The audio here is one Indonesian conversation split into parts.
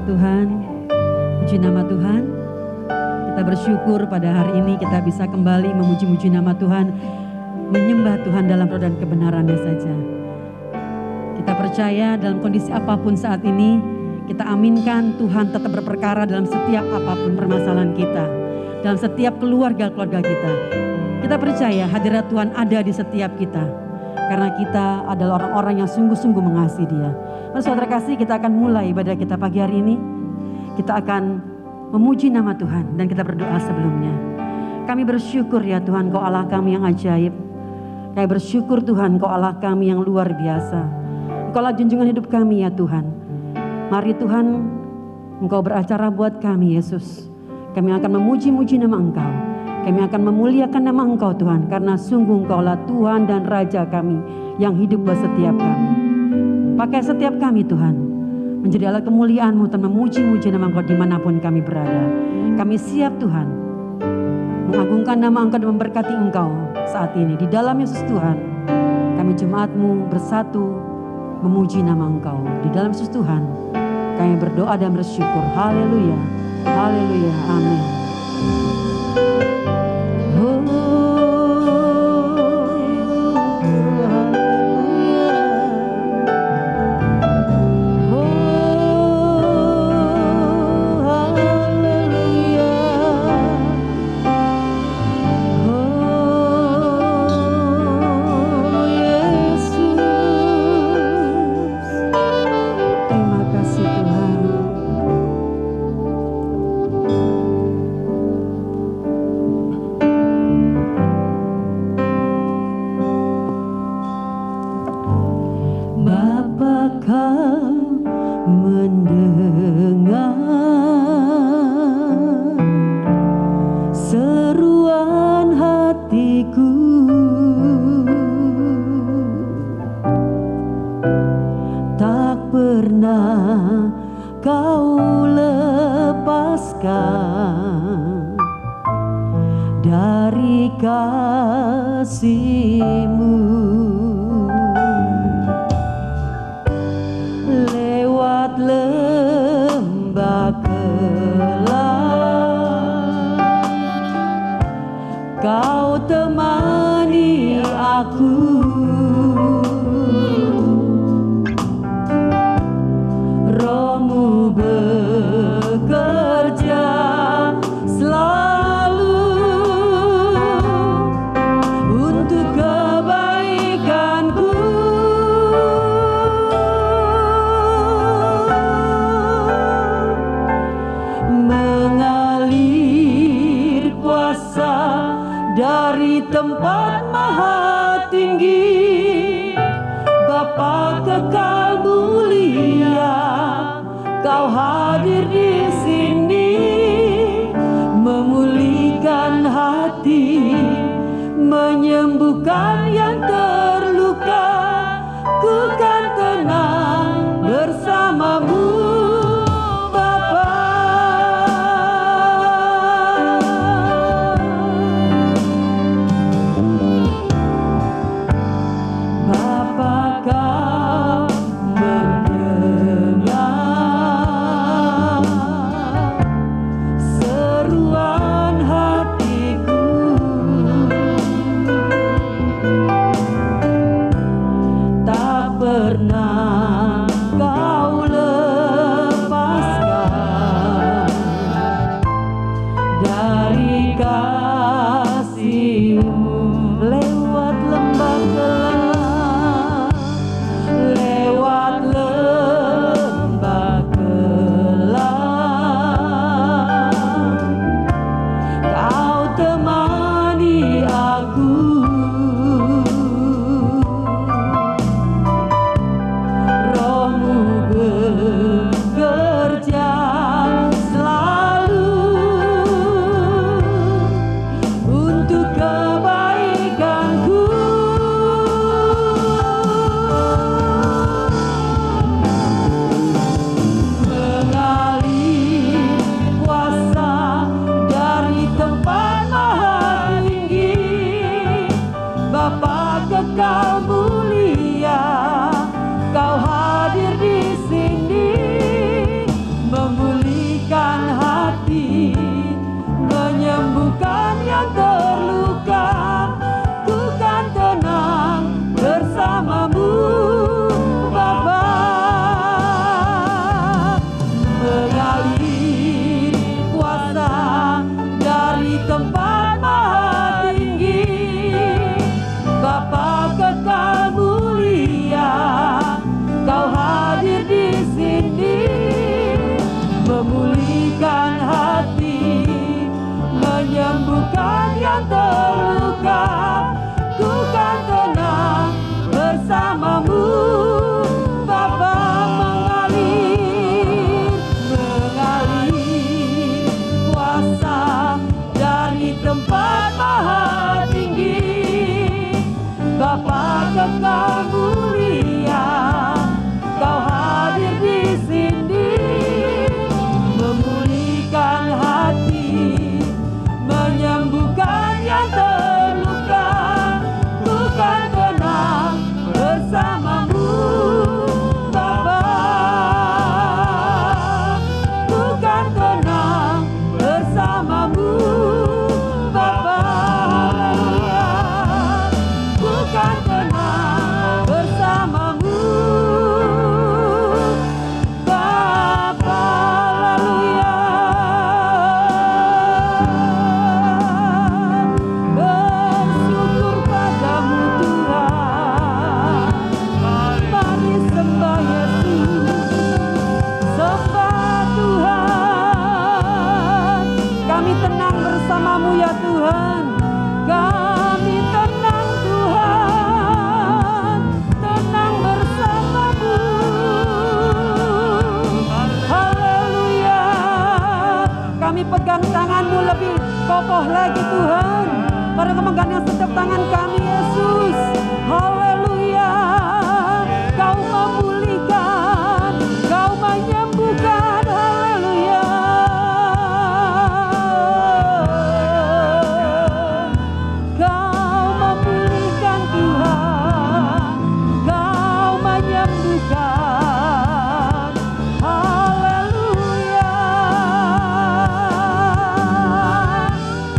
Tuhan, puji nama Tuhan. Kita bersyukur pada hari ini kita bisa kembali memuji-muji nama Tuhan, menyembah Tuhan dalam roh dan kebenarannya saja. Kita percaya dalam kondisi apapun saat ini, kita aminkan Tuhan tetap berperkara dalam setiap apapun permasalahan kita, dalam setiap keluarga-keluarga kita. Kita percaya hadirat Tuhan ada di setiap kita, karena kita adalah orang-orang yang sungguh-sungguh mengasihi Dia. Saudara kasih, kita akan mulai ibadah kita pagi hari ini. Kita akan memuji nama Tuhan dan kita berdoa sebelumnya. Kami bersyukur ya Tuhan, Kau Allah kami yang ajaib. Kami bersyukur Tuhan, Kau Allah kami yang luar biasa. Engkau lah junjungan hidup kami ya Tuhan. Mari Tuhan, Engkau beracara buat kami Yesus. Kami akan memuji-muji nama Engkau. Kami akan memuliakan nama Engkau Tuhan, karena sungguh Engkau lah Tuhan dan Raja kami yang hidup buat setiap kami. Pakai setiap kami Tuhan, menjadi alat kemuliaan-Mu dan memuji-muji nama Engkau dimanapun kami berada. Kami siap Tuhan, mengagungkan nama Engkau dan memberkati Engkau saat ini. Di dalam Yesus Tuhan, kami jemaat-Mu bersatu memuji nama Engkau. Di dalam Yesus Tuhan, kami berdoa dan bersyukur. Haleluya, haleluya, amin. bersamamu. Bapa mengalir kuasa dari tempat maha tinggi. Bapa kekal mulia, Kau hadir di sini, memulihkan hati, menyembuhkan yang terluka. Bukan tenang bersamamu, Bapa. Bukan tenang bersamamu, Bapa. Bukan tenang bersamamu, Bapa. Haleluya. Bersyukur padamu Tuhan. Mari sembah Yesus, sembah Tuhan. Kami tenang bersamamu ya Tuhan. Kami tenang Tuhan, tenang bersamamu. Haleluya. Kami pegang tangan-Mu lebih kokoh lagi Tuhan. Mari Kau menggandeng setiap tangan kami Yesus. Haleluya. Kau memulihkan, Kau menyembuhkan. Haleluya. Kau memulihkan Tuhan, Kau menyembuhkan. Haleluya.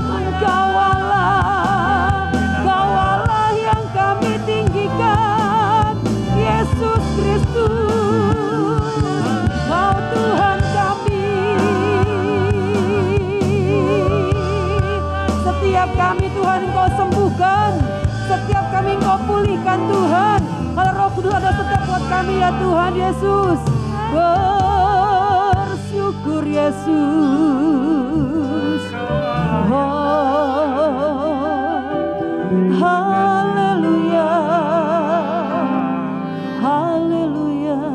Engkau Allah yang kami tinggikan, Yesus Kristus, Kau Tuhan kami. Setiap kami Tuhan Engkau sembuhkan, setiap kami Engkau pulihkan Tuhan. Kalau Roh Kudus ada setiap buat kami ya Tuhan Yesus. Bersyukur Yesus. Haleluya. Haleluya.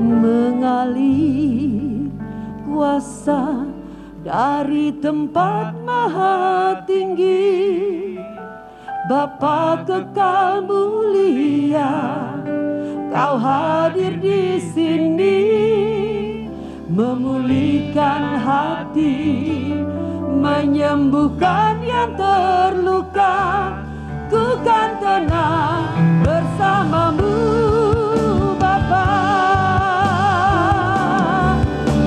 Mengalir kuasa dari tempat maha tinggi. Bapa kekal mulia, Kau hadir di sini, memulihkan hati, menyembuhkan yang terluka. Ku kan tenang bersamamu, Bapa.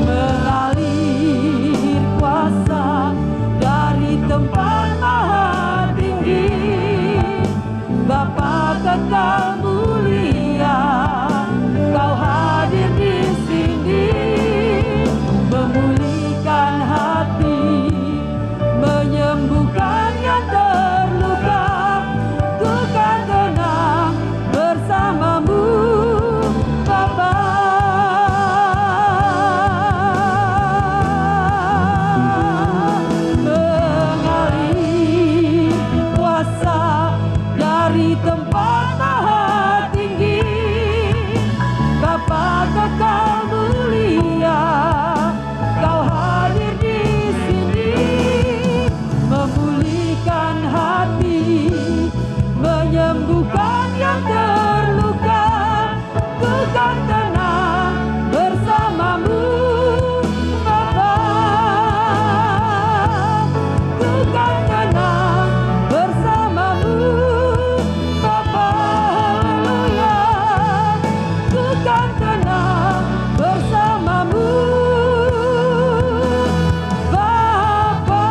Mengalir kuasa dari tempat maha tinggi. Bapa kekal mulia, Kau hadir di sini, memulihkan hati, menyembuhkan yang terluka. Ku kan tenang bersamamu, Bapa. Mengalir kuasa dari tempat maha tinggi. Bapa kekal mulia, Kau hadir di sini, memulihkan hati, menyembuhkan yang terluka. Ku kan tenang bersamamu, Bapa. Ku kan tenang bersamamu, Bapa. Haleluya. Ku kan tenang bersamamu, Bapa.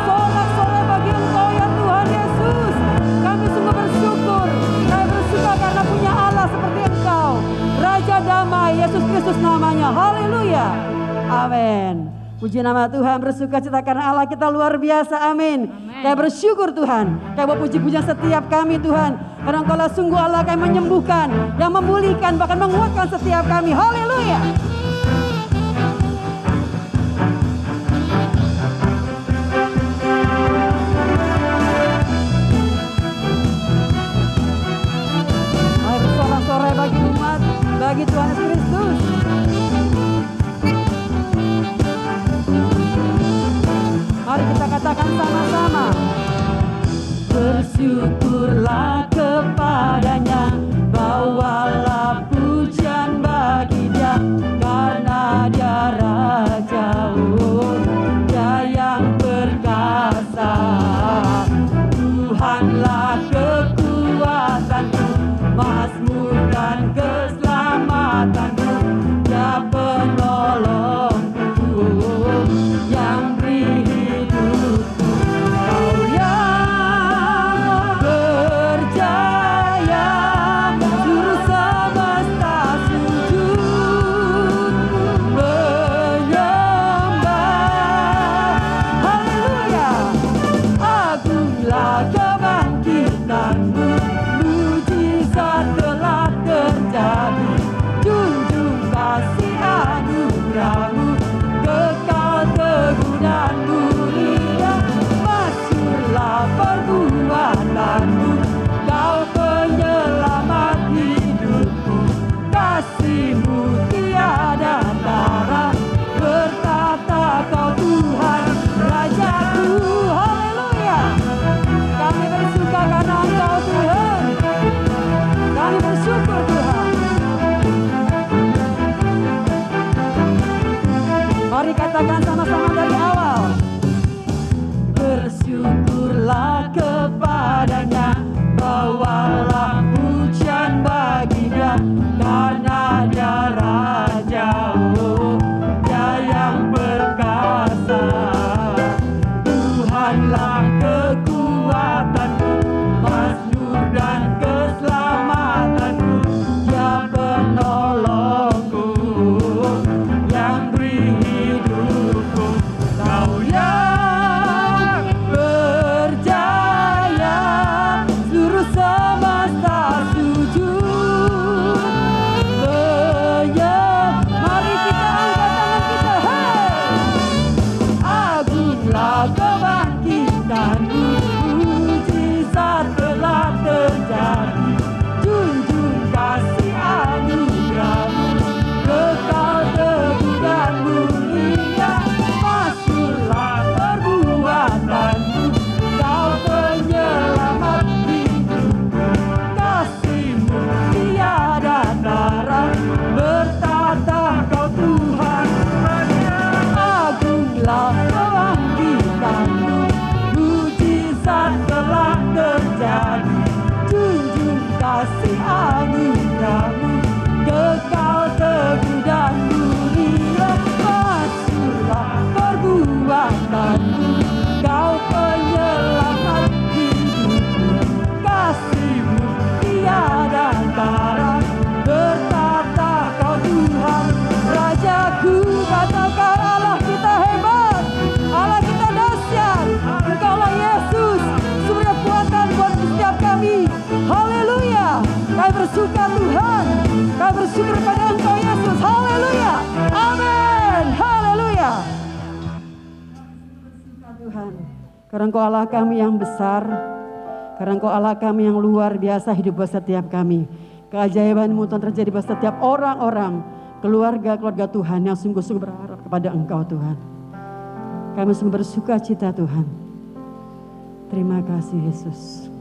Sorak-sorai bagi Engkau ya Tuhan Yesus. Kami sungguh bersyukur. Kami bersyukur karena punya Allah seperti Engkau, Raja damai, Yesus Kristus namanya. Haleluya. Amin. Puji nama Tuhan, bersuka cita karena Allah kita luar biasa. Amin. Kayak bersyukur Tuhan. Kayak bawa puji-pujian setiap kami Tuhan. Karena Engkau lah sungguh Allah yang menyembuhkan, yang memulihkan, bahkan menguatkan setiap kami. Haleluya. bagi Tuhan Yesus Kristus. Mari kita katakan sama-sama. Bersyukurlah kepadanya, bawalah pujian bagi Dia, karena Dia Raja, Dia yang perkasa. Tuhanlah kekuatanku, mazmur dan keselamatanku, Dia penolongku yang beri hidupku. Kau yang berjaya, seluruh semesta sujud menyembah. Haleluya. Agunglah kebangkitanmu, mujizat telah terjadi. Junjung kasih anugerahmu, kekal teguh dan mulia. Masyhurlah perbuatanmu, Kau penyelamat hidupku. Kasih-Mu tiada tara, bertata Kau Tuhan Rajaku. Haleluya. Kami bersuka karena Engkau Tuhan. Kami bersyukur Tuhan. Mari katakan sama-sama dari awal. Bersyukurlah kepadanya, bawalah pujian bagi Dia, karena Dia Raja, Dia yang perkasa. Tuhanlah kekuatanku, mazmur dan keselamatanku, Dia penolongku yang beri hidupku. Kau yang berjaya, seluruh semesta sujud mari kita angkat tangan kita. Agunglah kebangkitanmu, mujizat telah terjadi. Junjung kasih anugerahmu, kekal teguh dan mulia. Masyhurlah perbuatanmu, Kau penyelamat hidupku. Kasih-Mu tiada tara, bertata Kau Tuhan Raja. Agunglah kebangkitanmu, mujizat telah terjadi. Junjung kasih anugerahmu, kekal teguh dan mulia. Masyhurlah perbuatanmu, Kau penyelamat hidupku. Kasih-Mu tiada tara, bertata Kau Tuhan Rajaku. Katakan Allah kita hebat, Allah kita dahsyat. Engkaulah Yesus, sumber kekuatan buat setiap kami. Haleluya. Kami bersuka Tuhan, kami bersyukur pada Engkau Yesus. Haleluya. Amin. Haleluya. Tuhan, karena Engkau Allah kami yang besar, karena Engkau Allah kami yang luar biasa hidup buat setiap kami. Keajaiban-Mu Tuhan terjadi buat setiap orang-orang, keluarga Tuhan yang sungguh-sungguh berharap kepada Engkau Tuhan. Kami sungguh bersuka cita Tuhan. Terima kasih Yesus.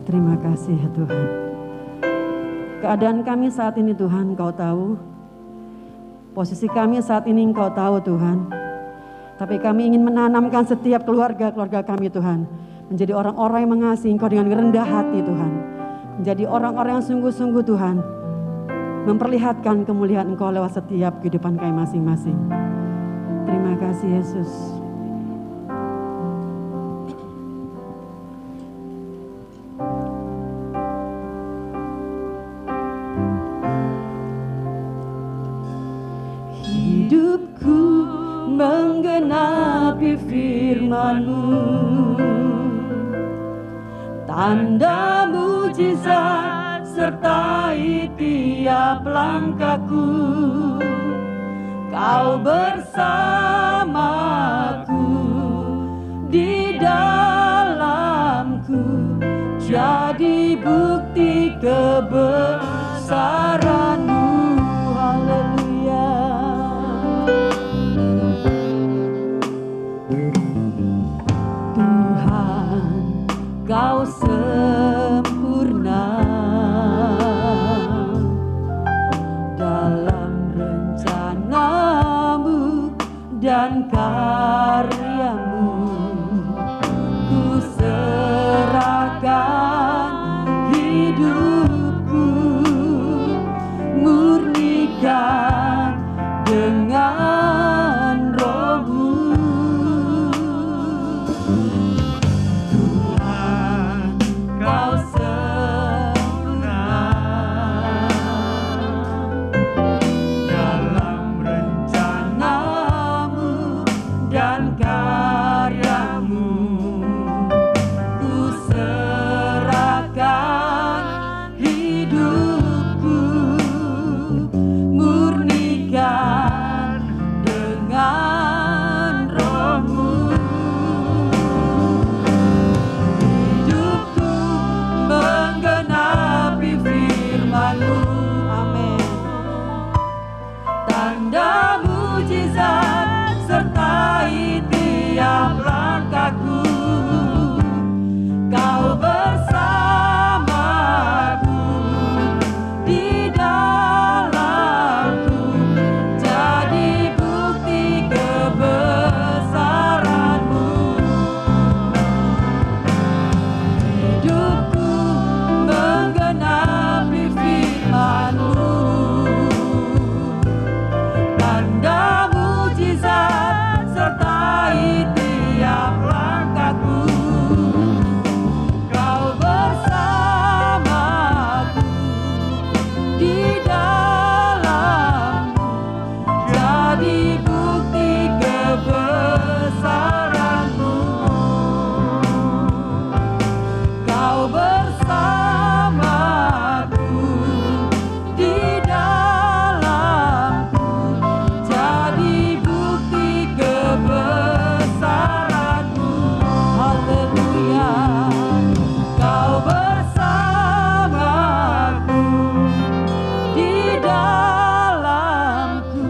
Terima kasih ya Tuhan. Keadaan kami saat ini Tuhan Engkau tahu. Posisi kami saat ini Engkau tahu Tuhan. Tapi kami ingin menanamkan setiap keluarga kami Tuhan, menjadi orang-orang yang mengasihi Engkau dengan rendah hati Tuhan. Menjadi orang-orang yang sungguh-sungguh Tuhan, memperlihatkan kemuliaan Engkau lewat setiap kehidupan kami masing-masing. Terima kasih Yesus. Hidupku menggenapi firman-Mu, tanda mujizat sertai tiap langkahku. Kau bersamaku di dalamku, jadi bukti kebenaran. hidupku, murnikan dengan Roh-Mu. Tuhan, Kau sempurna dalam rencana-Mu dan karya-Mu. Ku serahkan hidupku, murnikan dengan Roh-Mu. Hidupku menggenapi firman-Mu. Amin. Tanda mujizat sertai tiap langkahku. Kau bersamaku, di dalamku, jadi bukti kebesaran-Mu. Hidupku menggenapi firman-Mu. Tanda mujizat sertai tiap langkahku. Kau bersamaku, di dalamku, jadi bukti kebesaran-Mu. Kau bersamaku, di dalamku, jadi bukti kebesaran-Mu. Haleluya. Kau bersamaku, di dalamku,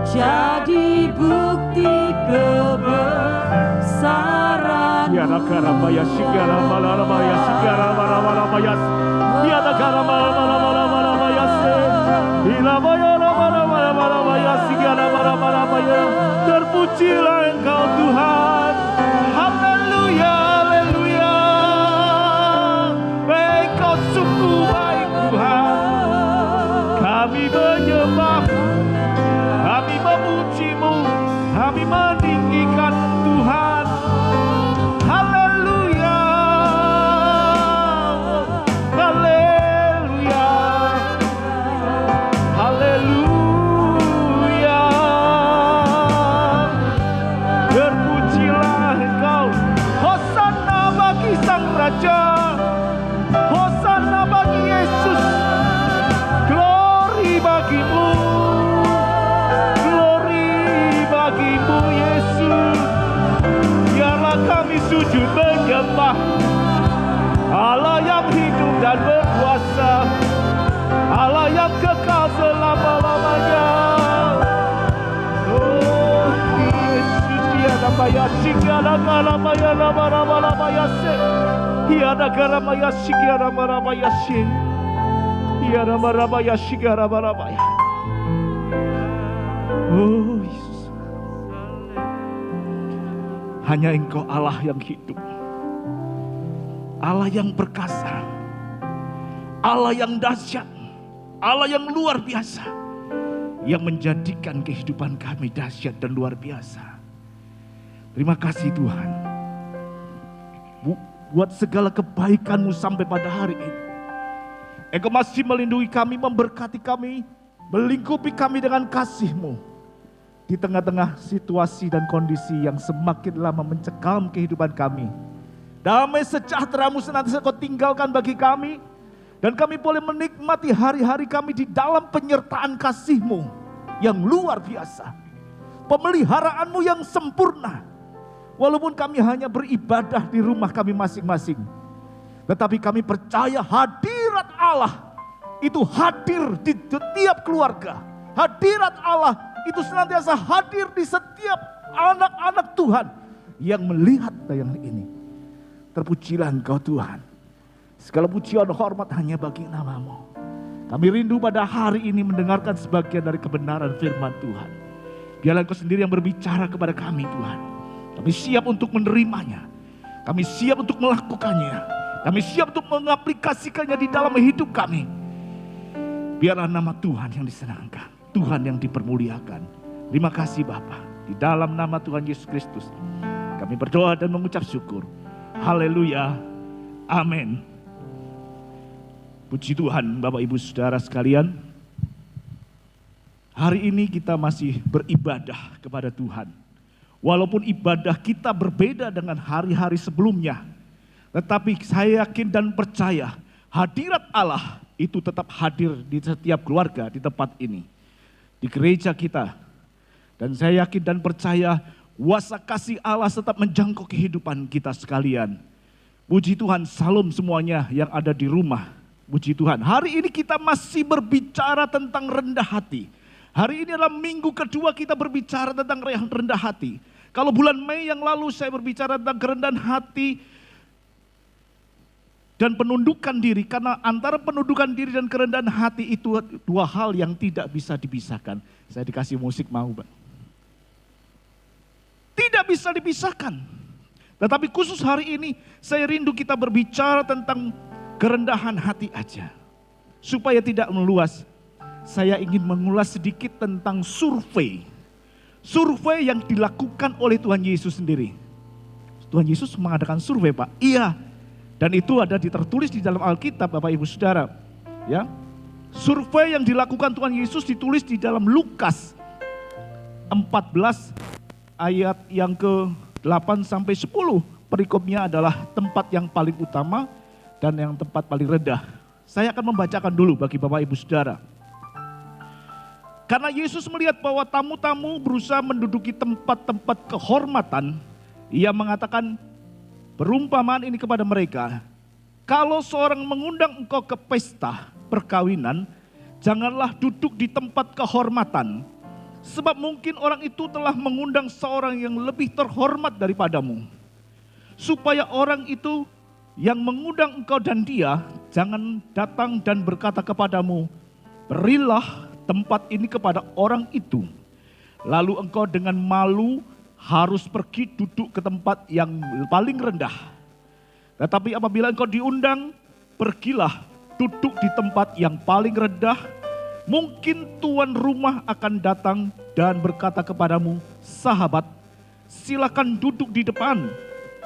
jadi bukti kebesaran-Mu. Ya negara maya sigara malara maya sigara malara maya. Ya negara malara maya se. Ila maya malara maya sigara malara maya. Terpujilah Engkau Tuhan. Haleluya, haleluya. Engkau sungguh baik Tuhan. Kami menyembah, kami memuji-Mu, kami meninggikan Tuhan. Haleluya, haleluya, haleluya. Terpujilah Engkau. Hosana bagi Sang Raja, hosana bagi Yesus. Glory bagi-Mu, glory bagi-Mu Yesus. Biarlah kami sujud menyembah Allah yang hidup dan berkuasa, Allah yang kekal selama-lamanya. Oh Yesus, tiada maya sigara maya lama maya se. Tiada garamaya sigara maya se. Tiada marabaya sigara marabaya. Oh Yesus, hanya Engkau Allah yang hidup, Allah yang perkasa, Allah yang dahsyat, Allah yang luar biasa, yang menjadikan kehidupan kami dahsyat dan luar biasa. Terima kasih Tuhan, buat segala kebaikan-Mu sampai pada hari ini. Engkau masih melindungi kami, memberkati kami, melingkupi kami dengan kasih-Mu. Di tengah-tengah situasi dan kondisi yang semakin lama mencekam kehidupan kami, damai sejahtera-Mu senantiasa Kau tinggalkan bagi kami. Dan kami boleh menikmati hari-hari kami di dalam penyertaan kasih-Mu yang luar biasa. Pemeliharaan-Mu yang sempurna. Walaupun kami hanya beribadah di rumah kami masing-masing, tetapi kami percaya hadirat Allah itu hadir di setiap keluarga. Hadirat Allah itu senantiasa hadir di setiap anak-anak Tuhan yang melihat tayangan ini. Terpujilah Engkau Tuhan. Segala pujian hormat hanya bagi nama-Mu. Kami rindu pada hari ini mendengarkan sebagian dari kebenaran firman Tuhan. Biarlah Engkau sendiri yang berbicara kepada kami Tuhan. Kami siap untuk menerimanya. Kami siap untuk melakukannya. Kami siap untuk mengaplikasikannya di dalam hidup kami. Biarlah nama Tuhan yang disenangkan, Tuhan yang dipermuliakan. Terima kasih Bapa. Di dalam nama Tuhan Yesus Kristus kami berdoa dan mengucap syukur. Haleluya. Amin. Puji Tuhan Bapak Ibu Saudara sekalian. Hari ini kita masih beribadah kepada Tuhan. Walaupun ibadah kita berbeda dengan hari-hari sebelumnya, tetapi saya yakin dan percaya hadirat Allah itu tetap hadir di setiap keluarga di tempat ini, di gereja kita. Dan saya yakin dan percaya kuasa kasih Allah tetap menjangkau kehidupan kita sekalian. Puji Tuhan, salam semuanya yang ada di rumah. Puji Tuhan, hari ini kita masih berbicara tentang rendah hati. Hari ini adalah minggu kedua kita berbicara tentang rendah hati. Kalau bulan Mei yang lalu saya berbicara tentang kerendahan hati dan penundukan diri. Karena antara penundukan diri dan kerendahan hati itu dua hal yang tidak bisa dipisahkan. Saya dikasih musik mau, Pak. Tidak bisa dipisahkan. Tetapi khusus hari ini saya rindu kita berbicara tentang kerendahan hati aja. Supaya tidak meluas, saya ingin mengulas sedikit tentang survei. Survei yang dilakukan oleh Tuhan Yesus sendiri. Tuhan Yesus mengadakan survei, Pak. Iya. Dan itu ada tertulis di dalam Alkitab, Bapak Ibu Saudara. Ya. Survei yang dilakukan Tuhan Yesus ditulis di dalam Lukas 14 ayat yang ke-8 sampai 10. Perikopnya adalah tempat yang paling utama dan yang tempat paling rendah. Saya akan membacakan dulu bagi Bapak Ibu Saudara. Karena Yesus melihat bahwa tamu-tamu berusaha menduduki tempat-tempat kehormatan, Ia mengatakan perumpamaan ini kepada mereka. Kalau seorang mengundang engkau ke pesta perkawinan, janganlah duduk di tempat kehormatan. Sebab mungkin orang itu telah mengundang seorang yang lebih terhormat daripadamu. Supaya orang itu yang mengundang engkau dan dia jangan datang dan berkata kepadamu, berilah tempat ini kepada orang itu. Lalu engkau dengan malu harus pergi duduk ke tempat yang paling rendah. Tetapi apabila engkau diundang, pergilah duduk di tempat yang paling rendah. Mungkin tuan rumah akan datang dan berkata kepadamu, sahabat, silakan duduk di depan.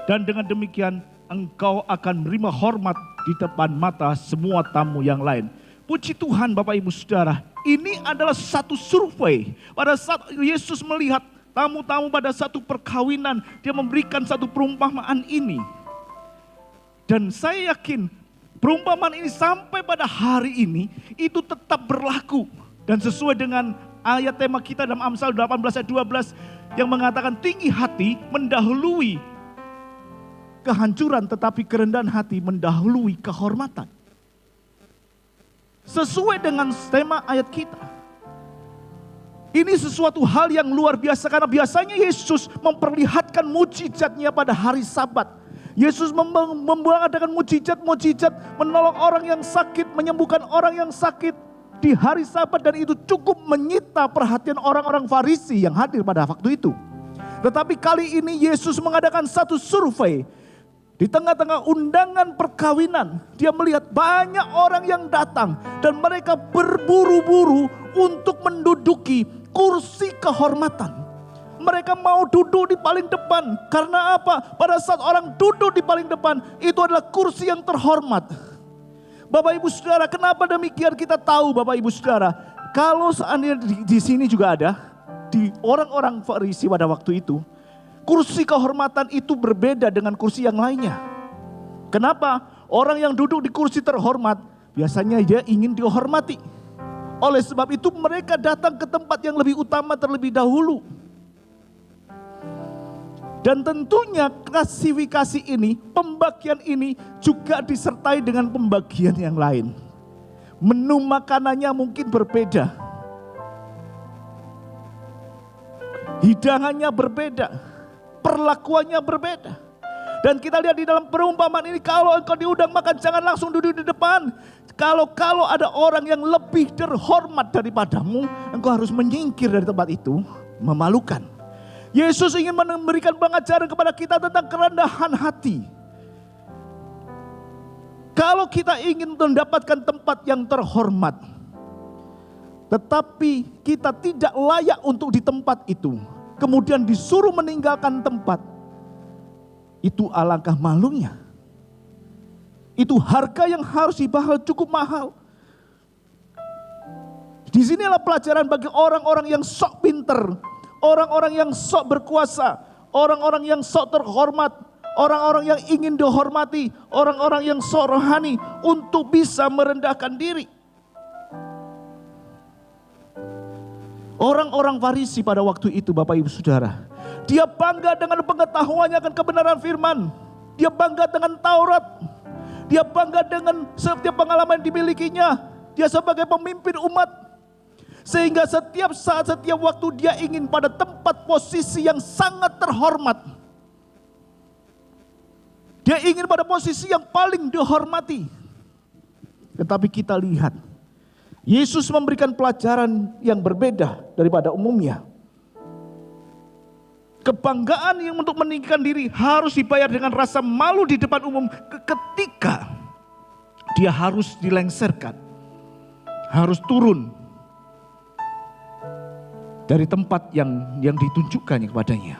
Dan dengan demikian engkau akan menerima hormat di depan mata semua tamu yang lain. Puji Tuhan Bapak Ibu Saudara, ini adalah satu survei. Pada saat Yesus melihat tamu-tamu pada satu perkawinan, dia memberikan satu perumpamaan ini. Dan saya yakin perumpamaan ini sampai pada hari ini itu tetap berlaku. Dan sesuai dengan ayat tema kita dalam Amsal 18 ayat 12 yang mengatakan tinggi hati mendahului kehancuran, tetapi kerendahan hati mendahului kehormatan. Sesuai dengan tema ayat kita. Ini sesuatu hal yang luar biasa karena biasanya Yesus memperlihatkan mujizatnya pada hari Sabat. Yesus mengadakan mujizat-mujizat, menolong orang yang sakit, menyembuhkan orang yang sakit di hari Sabat, dan itu cukup menyita perhatian orang-orang Farisi yang hadir pada waktu itu. Tetapi kali ini Yesus mengadakan satu survei. Di tengah-tengah undangan perkawinan, dia melihat banyak orang yang datang dan mereka berburu-buru untuk menduduki kursi kehormatan. Mereka mau duduk di paling depan. Karena apa? Pada saat orang duduk di paling depan, itu adalah kursi yang terhormat. Bapak Ibu Saudara, kenapa demikian kita tahu Bapak Ibu Saudara? Kalau seandainya di sini juga ada, di orang-orang Farisi pada waktu itu, kursi kehormatan itu berbeda dengan kursi yang lainnya. Kenapa? Orang yang duduk di kursi terhormat, biasanya dia ingin dihormati. Oleh sebab itu mereka datang ke tempat yang lebih utama terlebih dahulu. Dan tentunya klasifikasi ini, pembagian ini juga disertai dengan pembagian yang lain. Menu makanannya mungkin berbeda. Hidangannya berbeda. Perlakuannya berbeda. Dan kita lihat di dalam perumpamaan ini, kalau engkau diundang makan jangan langsung duduk di depan. Kalau ada orang yang lebih terhormat daripadamu, engkau harus menyingkir dari tempat itu. Memalukan. Yesus ingin memberikan pengajaran kepada kita tentang kerendahan hati. Kalau kita ingin mendapatkan tempat yang terhormat, tetapi kita tidak layak untuk di tempat itu, kemudian disuruh meninggalkan tempat, itu alangkah malunya. Itu harga yang harus dibayar cukup mahal. Disinilah pelajaran bagi orang-orang yang sok pinter, orang-orang yang sok berkuasa, orang-orang yang sok terhormat, orang-orang yang ingin dihormati, orang-orang yang sok rohani untuk bisa merendahkan diri. Orang-orang Farisi pada waktu itu, Bapak Ibu Saudara, dia bangga dengan pengetahuannya akan kebenaran firman. Dia bangga dengan Taurat. Dia bangga dengan setiap pengalaman yang dimilikinya. Dia sebagai pemimpin umat. Sehingga setiap saat, setiap waktu dia ingin pada tempat posisi yang sangat terhormat. Dia ingin pada posisi yang paling dihormati. Tetapi kita lihat, Yesus memberikan pelajaran yang berbeda daripada umumnya. Kebanggaan yang untuk meninggikan diri harus dibayar dengan rasa malu di depan umum ketika dia harus dilengserkan, harus turun dari tempat yang ditunjukkannya kepadanya.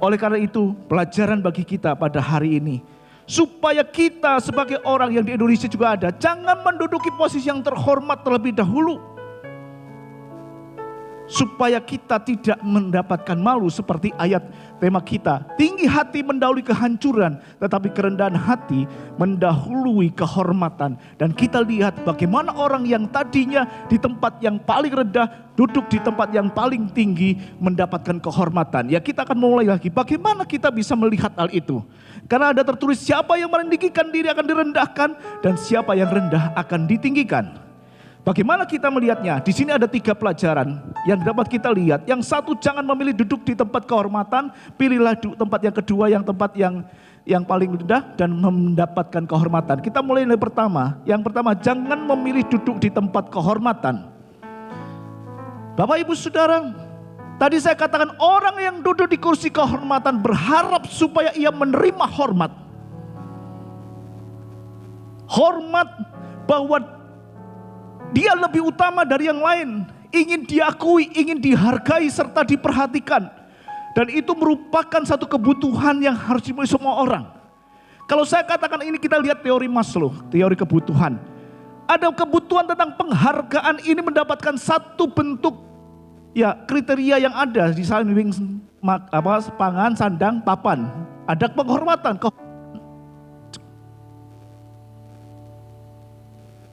Oleh karena itu, pelajaran bagi kita pada hari ini, supaya kita sebagai orang yang di Indonesia juga ada, jangan menduduki posisi yang terhormat terlebih dahulu. Supaya kita tidak mendapatkan malu seperti ayat tema kita. Tinggi hati mendahului kehancuran, tetapi kerendahan hati mendahului kehormatan. Dan kita lihat bagaimana orang yang tadinya di tempat yang paling rendah, duduk di tempat yang paling tinggi, mendapatkan kehormatan. Ya, kita akan mulai lagi. Bagaimana kita bisa melihat hal itu? Karena ada tertulis, siapa yang meninggikan diri akan direndahkan, dan siapa yang rendah akan ditinggikan. Bagaimana kita melihatnya? Di sini ada 3 pelajaran yang dapat kita lihat. Yang satu, jangan memilih duduk di tempat kehormatan, pilihlah tempat yang kedua, tempat yang paling rendah dan mendapatkan kehormatan. Kita mulai dari pertama. Yang pertama, jangan memilih duduk di tempat kehormatan. Bapak Ibu Saudara, tadi saya katakan orang yang duduk di kursi kehormatan berharap supaya ia menerima hormat. Hormat bahwa dia lebih utama dari yang lain, ingin diakui, ingin dihargai serta diperhatikan. Dan itu merupakan satu kebutuhan yang harus dimiliki semua orang. Kalau saya katakan ini, kita lihat teori Maslow, teori kebutuhan. Ada kebutuhan tentang penghargaan ini mendapatkan satu bentuk kriteria yang ada di samping pangan, sandang, papan. Ada penghormatan.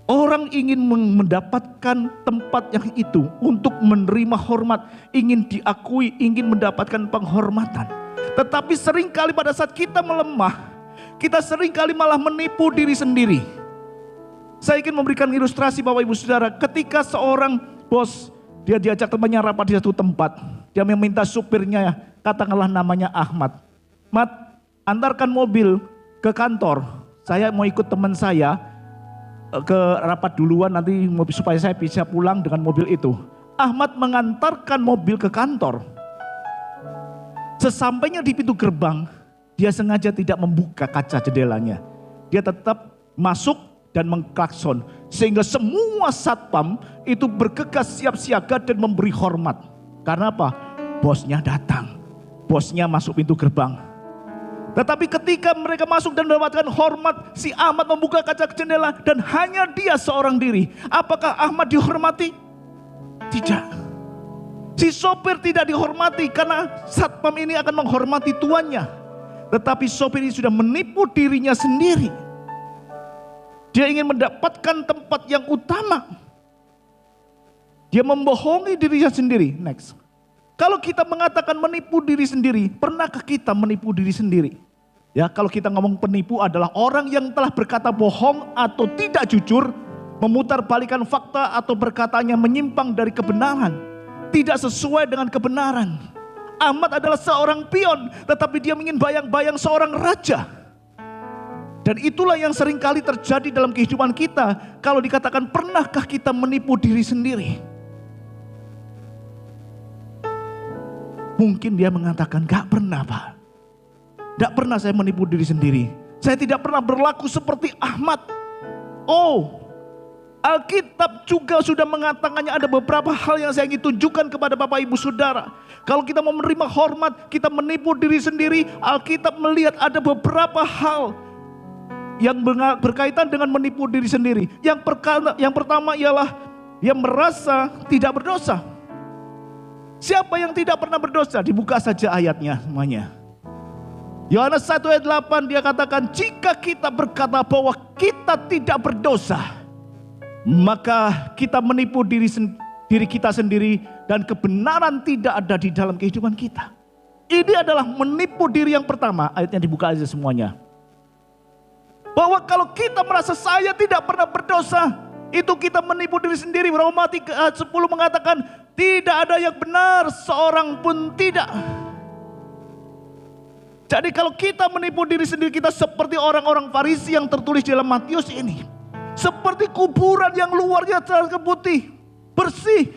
Orang ingin mendapatkan tempat yang itu untuk menerima hormat, ingin diakui, ingin mendapatkan penghormatan. Tetapi seringkali pada saat kita melemah, kita seringkali malah menipu diri sendiri. Saya ingin memberikan ilustrasi Bapak Ibu Saudara, ketika seorang bos, dia diajak temannya rapat di satu tempat, dia meminta supirnya, katakanlah namanya Ahmad. Mat, antarkan mobil ke kantor, saya mau ikut teman saya ke rapat duluan nanti supaya saya bisa pulang dengan mobil itu. Ahmad mengantarkan mobil ke kantor. Sesampainya di pintu gerbang, dia sengaja tidak membuka kaca jendelanya. Dia tetap masuk dan mengklakson sehingga semua satpam itu bergegas siap siaga dan memberi hormat. Karena apa? Bosnya datang. Bosnya masuk pintu gerbang. Tetapi ketika mereka masuk dan mendapatkan hormat, si Ahmad membuka kaca jendela dan hanya dia seorang diri. Apakah Ahmad dihormati? Tidak. Si sopir tidak dihormati karena satpam ini akan menghormati tuannya. Tetapi sopir ini sudah menipu dirinya sendiri. Dia ingin mendapatkan tempat yang utama. Dia membohongi dirinya sendiri. Next. Kalau kita mengatakan menipu diri sendiri, pernahkah kita menipu diri sendiri? Ya, kalau kita ngomong penipu adalah orang yang telah berkata bohong atau tidak jujur, memutarbalikkan fakta atau perkataannya menyimpang dari kebenaran, tidak sesuai dengan kebenaran. Ahmad adalah seorang pion, tetapi dia ingin bayang-bayang seorang raja. Dan itulah yang seringkali terjadi dalam kehidupan kita. Kalau dikatakan pernahkah kita menipu diri sendiri? Mungkin dia mengatakan, gak pernah Pak. Gak pernah saya menipu diri sendiri. Saya tidak pernah berlaku seperti Ahmad. Oh, Alkitab juga sudah mengatakannya ada beberapa hal yang saya ingin tunjukkan kepada Bapak Ibu Saudara. Kalau kita mau menerima hormat, kita menipu diri sendiri. Alkitab melihat ada beberapa hal yang berkaitan dengan menipu diri sendiri. Yang pertama ialah yang merasa tidak berdosa. Siapa yang tidak pernah berdosa? Dibuka saja ayatnya semuanya. Yohanes 1 ayat 8 dia katakan, jika kita berkata bahwa kita tidak berdosa, maka kita menipu diri kita sendiri dan kebenaran tidak ada di dalam kehidupan kita. Ini adalah menipu diri yang pertama. Ayatnya dibuka aja semuanya. Bahwa kalau kita merasa saya tidak pernah berdosa, itu kita menipu diri sendiri. Roma 10 mengatakan tidak ada yang benar, seorang pun tidak. Jadi kalau kita menipu diri sendiri, kita seperti orang-orang Farisi yang tertulis di dalam Matius ini. Seperti kuburan yang luarnya terlihat putih, bersih,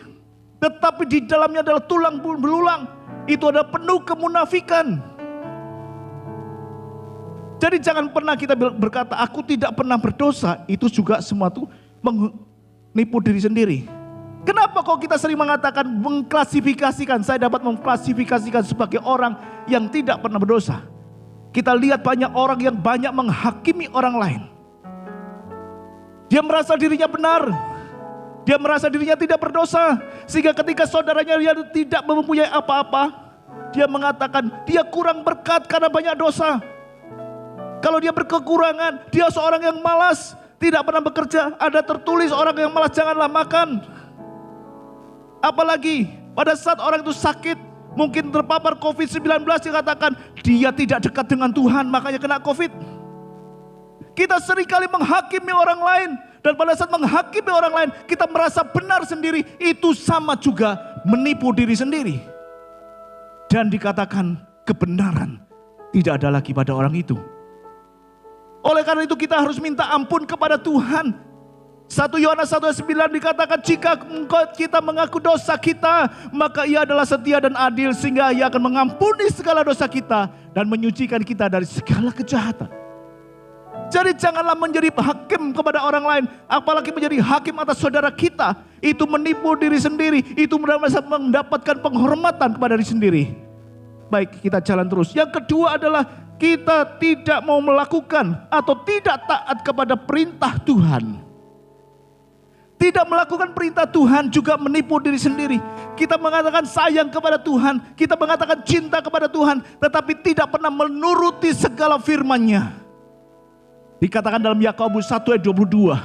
tetapi di dalamnya adalah tulang belulang. Itu adalah penuh kemunafikan. Jadi jangan pernah kita berkata, aku tidak pernah berdosa. Itu juga semua itu menipu diri sendiri. Kenapa kok kita sering mengatakan, mengklasifikasikan, saya dapat mengklasifikasikan sebagai orang yang tidak pernah berdosa. Kita lihat banyak orang yang banyak menghakimi orang lain. Dia merasa dirinya benar. Dia merasa dirinya tidak berdosa. Sehingga ketika saudaranya dia tidak mempunyai apa-apa, dia mengatakan dia kurang berkat karena banyak dosa. Kalau dia berkekurangan, dia seorang yang malas, tidak pernah bekerja. Ada tertulis orang yang malas janganlah makan. Apalagi pada saat orang itu sakit, mungkin terpapar COVID-19, dikatakan dia tidak dekat dengan Tuhan, makanya kena COVID. Kita seringkali menghakimi orang lain, dan pada saat menghakimi orang lain, kita merasa benar sendiri. Itu sama juga menipu diri sendiri. Dan dikatakan kebenaran tidak ada lagi pada orang itu. Oleh karena itu kita harus minta ampun kepada Tuhan. 1 Yohanes 1 ayat 9 dikatakan, jika kita mengaku dosa kita, maka Ia adalah setia dan adil sehingga Ia akan mengampuni segala dosa kita dan menyucikan kita dari segala kejahatan. Jadi janganlah menjadi hakim kepada orang lain, apalagi menjadi hakim atas saudara kita. Itu menipu diri sendiri, itu mendapatkan penghormatan kepada diri sendiri. Baik, kita jalan terus. Yang kedua adalah kita tidak mau melakukan atau tidak taat kepada perintah Tuhan. Tidak melakukan perintah Tuhan juga menipu diri sendiri. Kita mengatakan sayang kepada Tuhan, kita mengatakan cinta kepada Tuhan, tetapi tidak pernah menuruti segala firman-Nya. Dikatakan dalam Yakobus 1 ayat 22,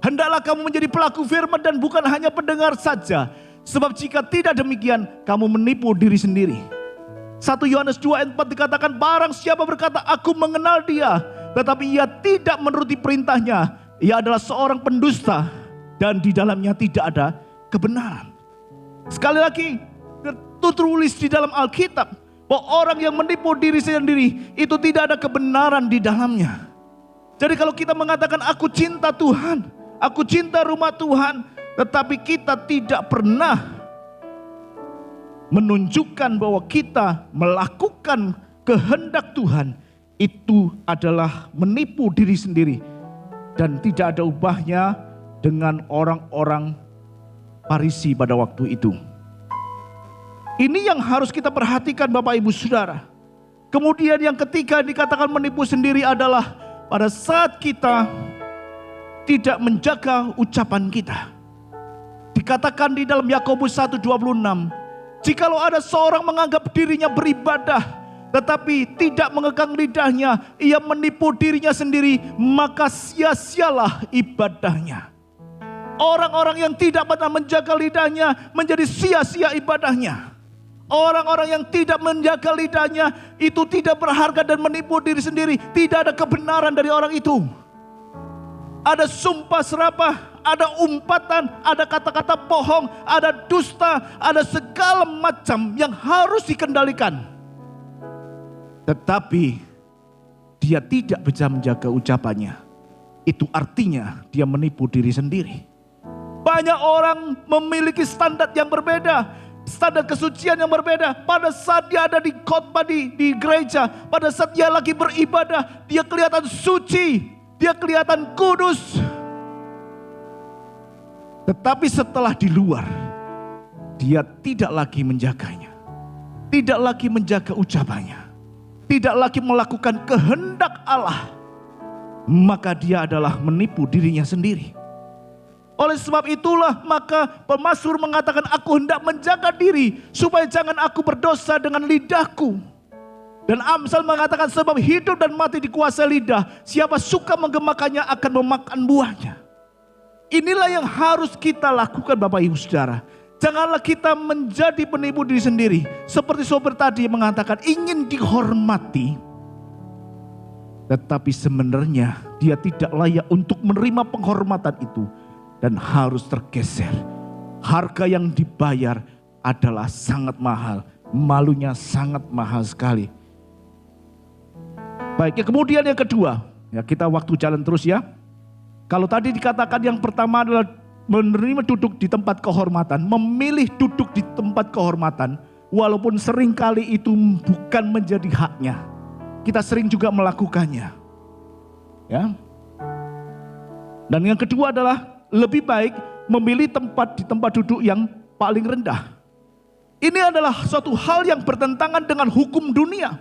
hendaklah kamu menjadi pelaku firman dan bukan hanya pendengar saja, sebab jika tidak demikian kamu menipu diri sendiri. 1 Yohanes 2 ayat 4 dikatakan, barang siapa berkata aku mengenal Dia, tetapi ia tidak menuruti perintahnya, ia adalah seorang pendusta dan di dalamnya tidak ada kebenaran. Sekali lagi, tertulis di dalam Alkitab bahwa orang yang menipu diri sendiri itu tidak ada kebenaran di dalamnya. Jadi kalau kita mengatakan aku cinta Tuhan, aku cinta rumah Tuhan, tetapi kita tidak pernah menunjukkan bahwa kita melakukan kehendak Tuhan, itu adalah menipu diri sendiri dan tidak ada ubahnya dengan orang-orang Farisi pada waktu itu. Ini yang harus kita perhatikan Bapak Ibu Saudara. Kemudian yang ketiga dikatakan menipu sendiri adalah pada saat kita tidak menjaga ucapan kita. Dikatakan di dalam Yakobus 1:26, jikalau ada seorang menganggap dirinya beribadah, tetapi tidak mengekang lidahnya, ia menipu dirinya sendiri, maka sia-sialah ibadahnya. Orang-orang yang tidak pernah menjaga lidahnya menjadi sia-sia ibadahnya. Orang-orang yang tidak menjaga lidahnya itu tidak berharga dan menipu diri sendiri. Tidak ada kebenaran dari orang itu. Ada sumpah serapah, ada umpatan, ada kata-kata bohong, ada dusta, ada segala macam yang harus dikendalikan. Tetapi dia tidak bisa menjaga ucapannya. Itu artinya dia menipu diri sendiri. Banyak orang memiliki standar yang berbeda. standar kesucian yang berbeda. Pada saat dia ada di khotbah di gereja, pada saat dia lagi beribadah, dia kelihatan suci, dia kelihatan kudus. Tetapi setelah di luar, dia tidak lagi menjaganya, tidak lagi menjaga ucapannya, tidak lagi melakukan kehendak Allah, maka dia adalah menipu dirinya sendiri. Oleh sebab itulah maka pemazmur mengatakan, aku hendak menjaga diri supaya jangan aku berdosa dengan lidahku. Dan Amsal mengatakan, sebab hidup dan mati dikuasai lidah, siapa suka menggemakannya akan memakan buahnya. Inilah yang harus kita lakukan Bapak Ibu Saudara. Janganlah kita menjadi penipu diri sendiri. Seperti sopir tadi mengatakan ingin dihormati, tetapi sebenarnya dia tidak layak untuk menerima penghormatan itu dan harus tergeser. Harga yang dibayar adalah sangat mahal, malunya sangat mahal sekali. Baik, ya, kemudian yang kedua, ya kita waktu jalan terus ya. Kalau tadi dikatakan yang pertama adalah menerima duduk di tempat kehormatan, memilih duduk di tempat kehormatan, walaupun seringkali itu bukan menjadi haknya. Kita sering juga melakukannya. Ya. Dan yang kedua adalah lebih baik memilih tempat di tempat duduk yang paling rendah. Ini adalah suatu hal yang bertentangan dengan hukum dunia.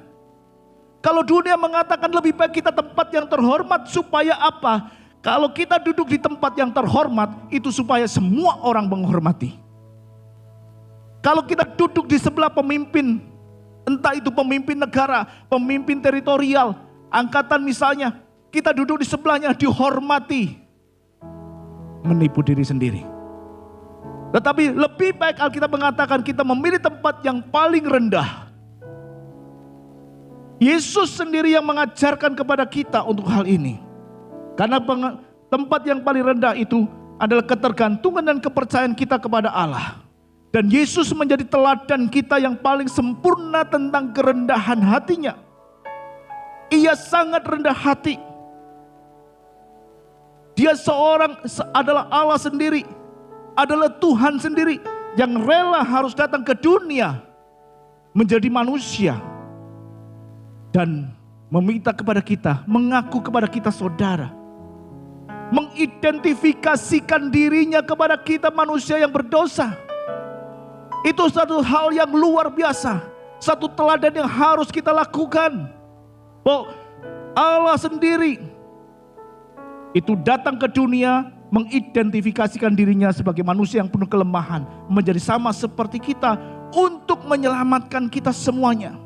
Kalau dunia mengatakan lebih baik kita tempat yang terhormat supaya apa? Kalau kita duduk di tempat yang terhormat, itu supaya semua orang menghormati. Kalau kita duduk di sebelah pemimpin, entah itu pemimpin negara, pemimpin teritorial, angkatan misalnya, kita duduk di sebelahnya dihormati, menipu diri sendiri. Tetapi lebih baik Alkitab mengatakan kita memilih tempat yang paling rendah. Yesus sendiri yang mengajarkan kepada kita untuk hal ini. Karena tempat yang paling rendah itu adalah ketergantungan dan kepercayaan kita kepada Allah. Dan Yesus menjadi teladan kita yang paling sempurna tentang kerendahan hatinya. Ia sangat rendah hati. Dia adalah Allah sendiri, adalah Tuhan sendiri yang rela harus datang ke dunia menjadi manusia dan meminta kepada kita, mengaku kepada kita saudara, mengidentifikasikan dirinya kepada kita manusia yang berdosa. Itu satu hal yang luar biasa, satu teladan yang harus kita lakukan. Bahwa Allah sendiri itu datang ke dunia mengidentifikasikan dirinya sebagai manusia yang penuh kelemahan, menjadi sama seperti kita untuk menyelamatkan kita semuanya.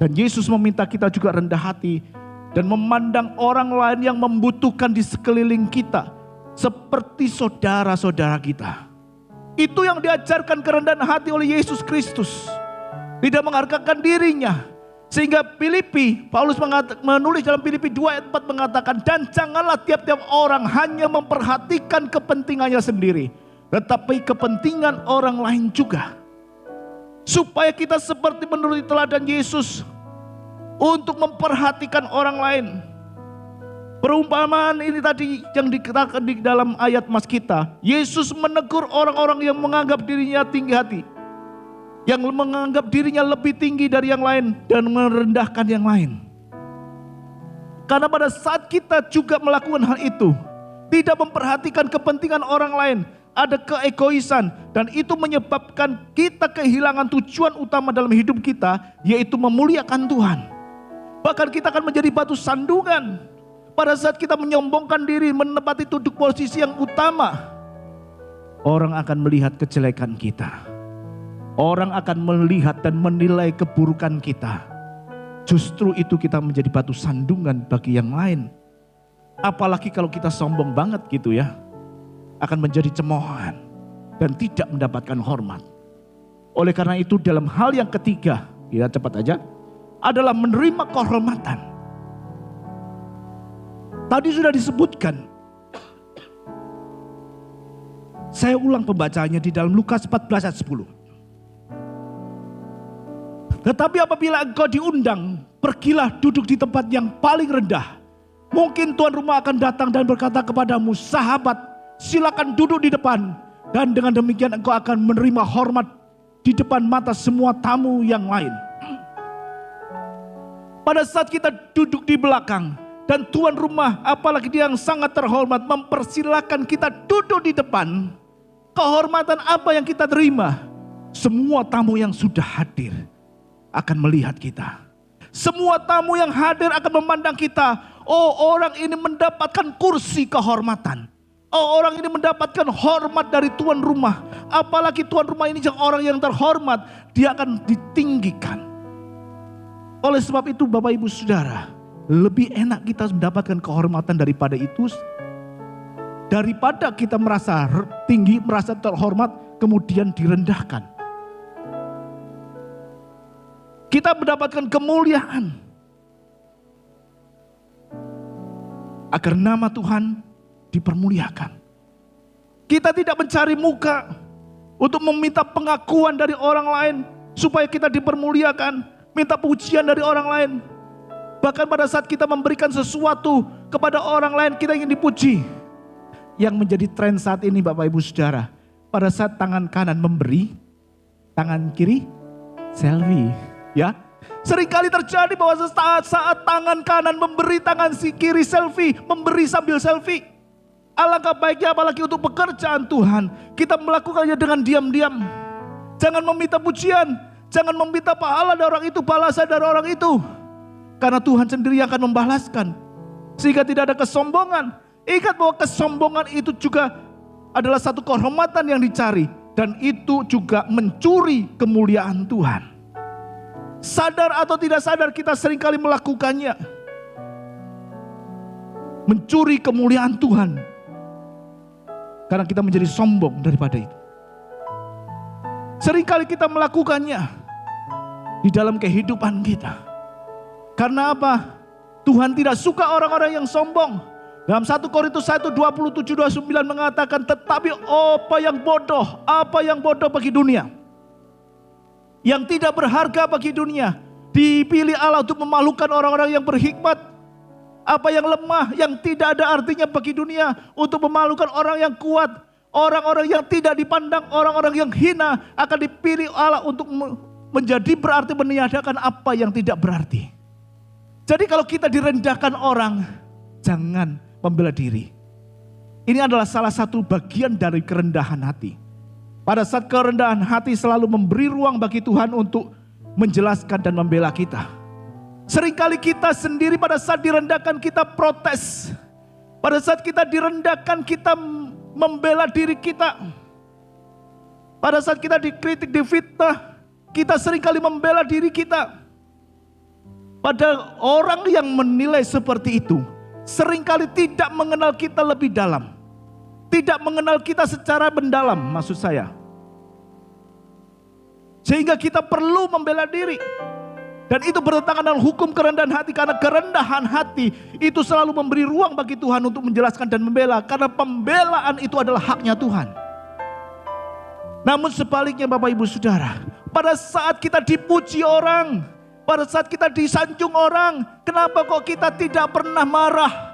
Dan Yesus meminta kita juga rendah hati dan memandang orang lain yang membutuhkan di sekeliling kita seperti saudara-saudara kita. Itu yang diajarkan kerendahan hati oleh Yesus Kristus. Tidak menghargakan dirinya. Sehingga Paulus menulis dalam Filipi 2 ayat 4 mengatakan, dan janganlah tiap-tiap orang hanya memperhatikan kepentingannya sendiri, tetapi kepentingan orang lain juga. Supaya kita seperti menuruti teladan Yesus untuk memperhatikan orang lain. Perumpamaan ini tadi yang dikatakan di dalam ayat mas kita, Yesus menegur orang-orang yang menganggap dirinya tinggi hati, yang menganggap dirinya lebih tinggi dari yang lain dan merendahkan yang lain. Karena pada saat kita juga melakukan hal itu, tidak memperhatikan kepentingan orang lain, ada keegoisan, dan itu menyebabkan kita kehilangan tujuan utama dalam hidup kita, yaitu memuliakan Tuhan. Bahkan kita akan menjadi batu sandungan pada saat kita menyombongkan diri, menempati duduk posisi yang utama. Orang akan melihat kejelekan kita. Orang akan melihat dan menilai keburukan kita. Justru itu kita menjadi batu sandungan bagi yang lain. Apalagi kalau kita sombong banget gitu ya, akan menjadi cemoohan dan tidak mendapatkan hormat. Oleh karena itu dalam hal yang ketiga, ya cepat aja, adalah menerima kehormatan. Tadi sudah disebutkan. Saya ulang pembacaannya di dalam Lukas 14 ayat 10. Tetapi apabila engkau diundang, pergilah duduk di tempat yang paling rendah. Mungkin tuan rumah akan datang dan berkata kepadamu, sahabat, silakan duduk di depan. Dan dengan demikian engkau akan menerima hormat di depan mata semua tamu yang lain. Pada saat kita duduk di belakang dan tuan rumah, apalagi dia yang sangat terhormat, mempersilahkan kita duduk di depan, kehormatan apa yang kita terima? Semua tamu yang sudah hadir akan melihat kita. Semua tamu yang hadir akan memandang kita. Oh, orang ini mendapatkan kursi kehormatan. Oh, orang ini mendapatkan hormat dari tuan rumah. Apalagi tuan rumah ini orang yang terhormat, dia akan ditinggikan. Oleh sebab itu Bapak Ibu Saudara, lebih enak kita mendapatkan kehormatan daripada itu, daripada kita merasa tinggi, merasa terhormat, kemudian direndahkan. Kita mendapatkan kemuliaan agar nama Tuhan dipermuliakan. Kita tidak mencari muka untuk meminta pengakuan dari orang lain supaya kita dipermuliakan, minta pujian dari orang lain. Bahkan pada saat kita memberikan sesuatu kepada orang lain, kita ingin dipuji. Yang menjadi tren saat ini Bapak Ibu Saudara, pada saat tangan kanan memberi, tangan kiri selfie. Ya, seringkali terjadi bahwa saat tangan kanan memberi, tangan si kiri selfie, memberi sambil selfie. Alangkah baiknya apalagi untuk pekerjaan Tuhan, kita melakukannya dengan diam-diam. Jangan meminta pujian, jangan meminta pahala dari orang itu, balasan dari orang itu. Karena Tuhan sendiri yang akan membalaskan. Sehingga tidak ada kesombongan. Ingat bahwa kesombongan itu juga adalah satu kehormatan yang dicari. Dan itu juga mencuri kemuliaan Tuhan. Sadar atau tidak sadar kita seringkali melakukannya. Mencuri kemuliaan Tuhan. Karena kita menjadi sombong daripada itu. Seringkali kita melakukannya di dalam kehidupan kita. Karena apa? Tuhan tidak suka orang-orang yang sombong. Dalam 1 Korintus 1:27-29 mengatakan, tetapi apa yang bodoh bagi dunia, yang tidak berharga bagi dunia, dipilih Allah untuk memalukan orang-orang yang berhikmat. Apa yang lemah, yang tidak ada artinya bagi dunia, untuk memalukan orang yang kuat. Orang-orang yang tidak dipandang, orang-orang yang hina, akan dipilih Allah untuk menjadi berarti, meniadakan apa yang tidak berarti. Jadi kalau kita direndahkan orang, jangan membela diri. Ini adalah salah satu bagian dari kerendahan hati. Pada saat kerendahan hati selalu memberi ruang bagi Tuhan untuk menjelaskan dan membela kita. Seringkali kita sendiri pada saat direndahkan kita protes. Pada saat kita direndahkan kita membela diri kita. Pada saat kita dikritik, difitnah, kita seringkali membela diri kita. Pada orang yang menilai seperti itu seringkali tidak mengenal kita lebih dalam. Tidak mengenal kita secara mendalam, maksud saya. Sehingga kita perlu membela diri. Dan itu bertentangan dengan hukum kerendahan hati. Karena kerendahan hati itu selalu memberi ruang bagi Tuhan untuk menjelaskan dan membela. Karena pembelaan itu adalah haknya Tuhan. Namun sebaliknya Bapak Ibu Saudara, pada saat kita dipuji orang, pada saat kita disanjung orang, kenapa kok kita tidak pernah marah?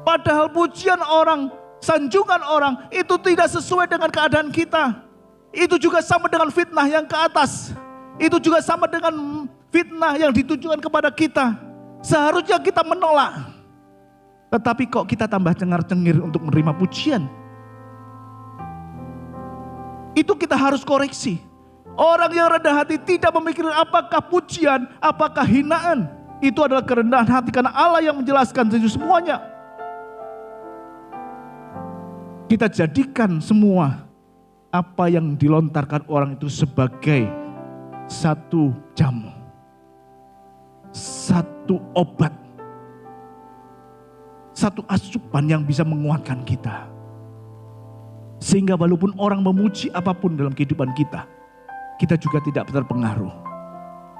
Padahal pujian orang, sanjungan orang itu tidak sesuai dengan keadaan kita. Itu juga sama dengan fitnah yang ke atas. Itu juga sama dengan fitnah yang ditujukan kepada kita. Seharusnya kita menolak. Tetapi kok kita tambah cengar-cengir untuk menerima pujian. Itu kita harus koreksi. Orang yang rendah hati tidak memikirkan apakah pujian, apakah hinaan. Itu adalah kerendahan hati karena Allah yang menjelaskan semuanya. Kita jadikan semua apa yang dilontarkan orang itu sebagai satu jamu, satu obat, satu asupan yang bisa menguatkan kita. Sehingga walaupun orang memuji apapun dalam kehidupan kita, kita juga tidak terpengaruh.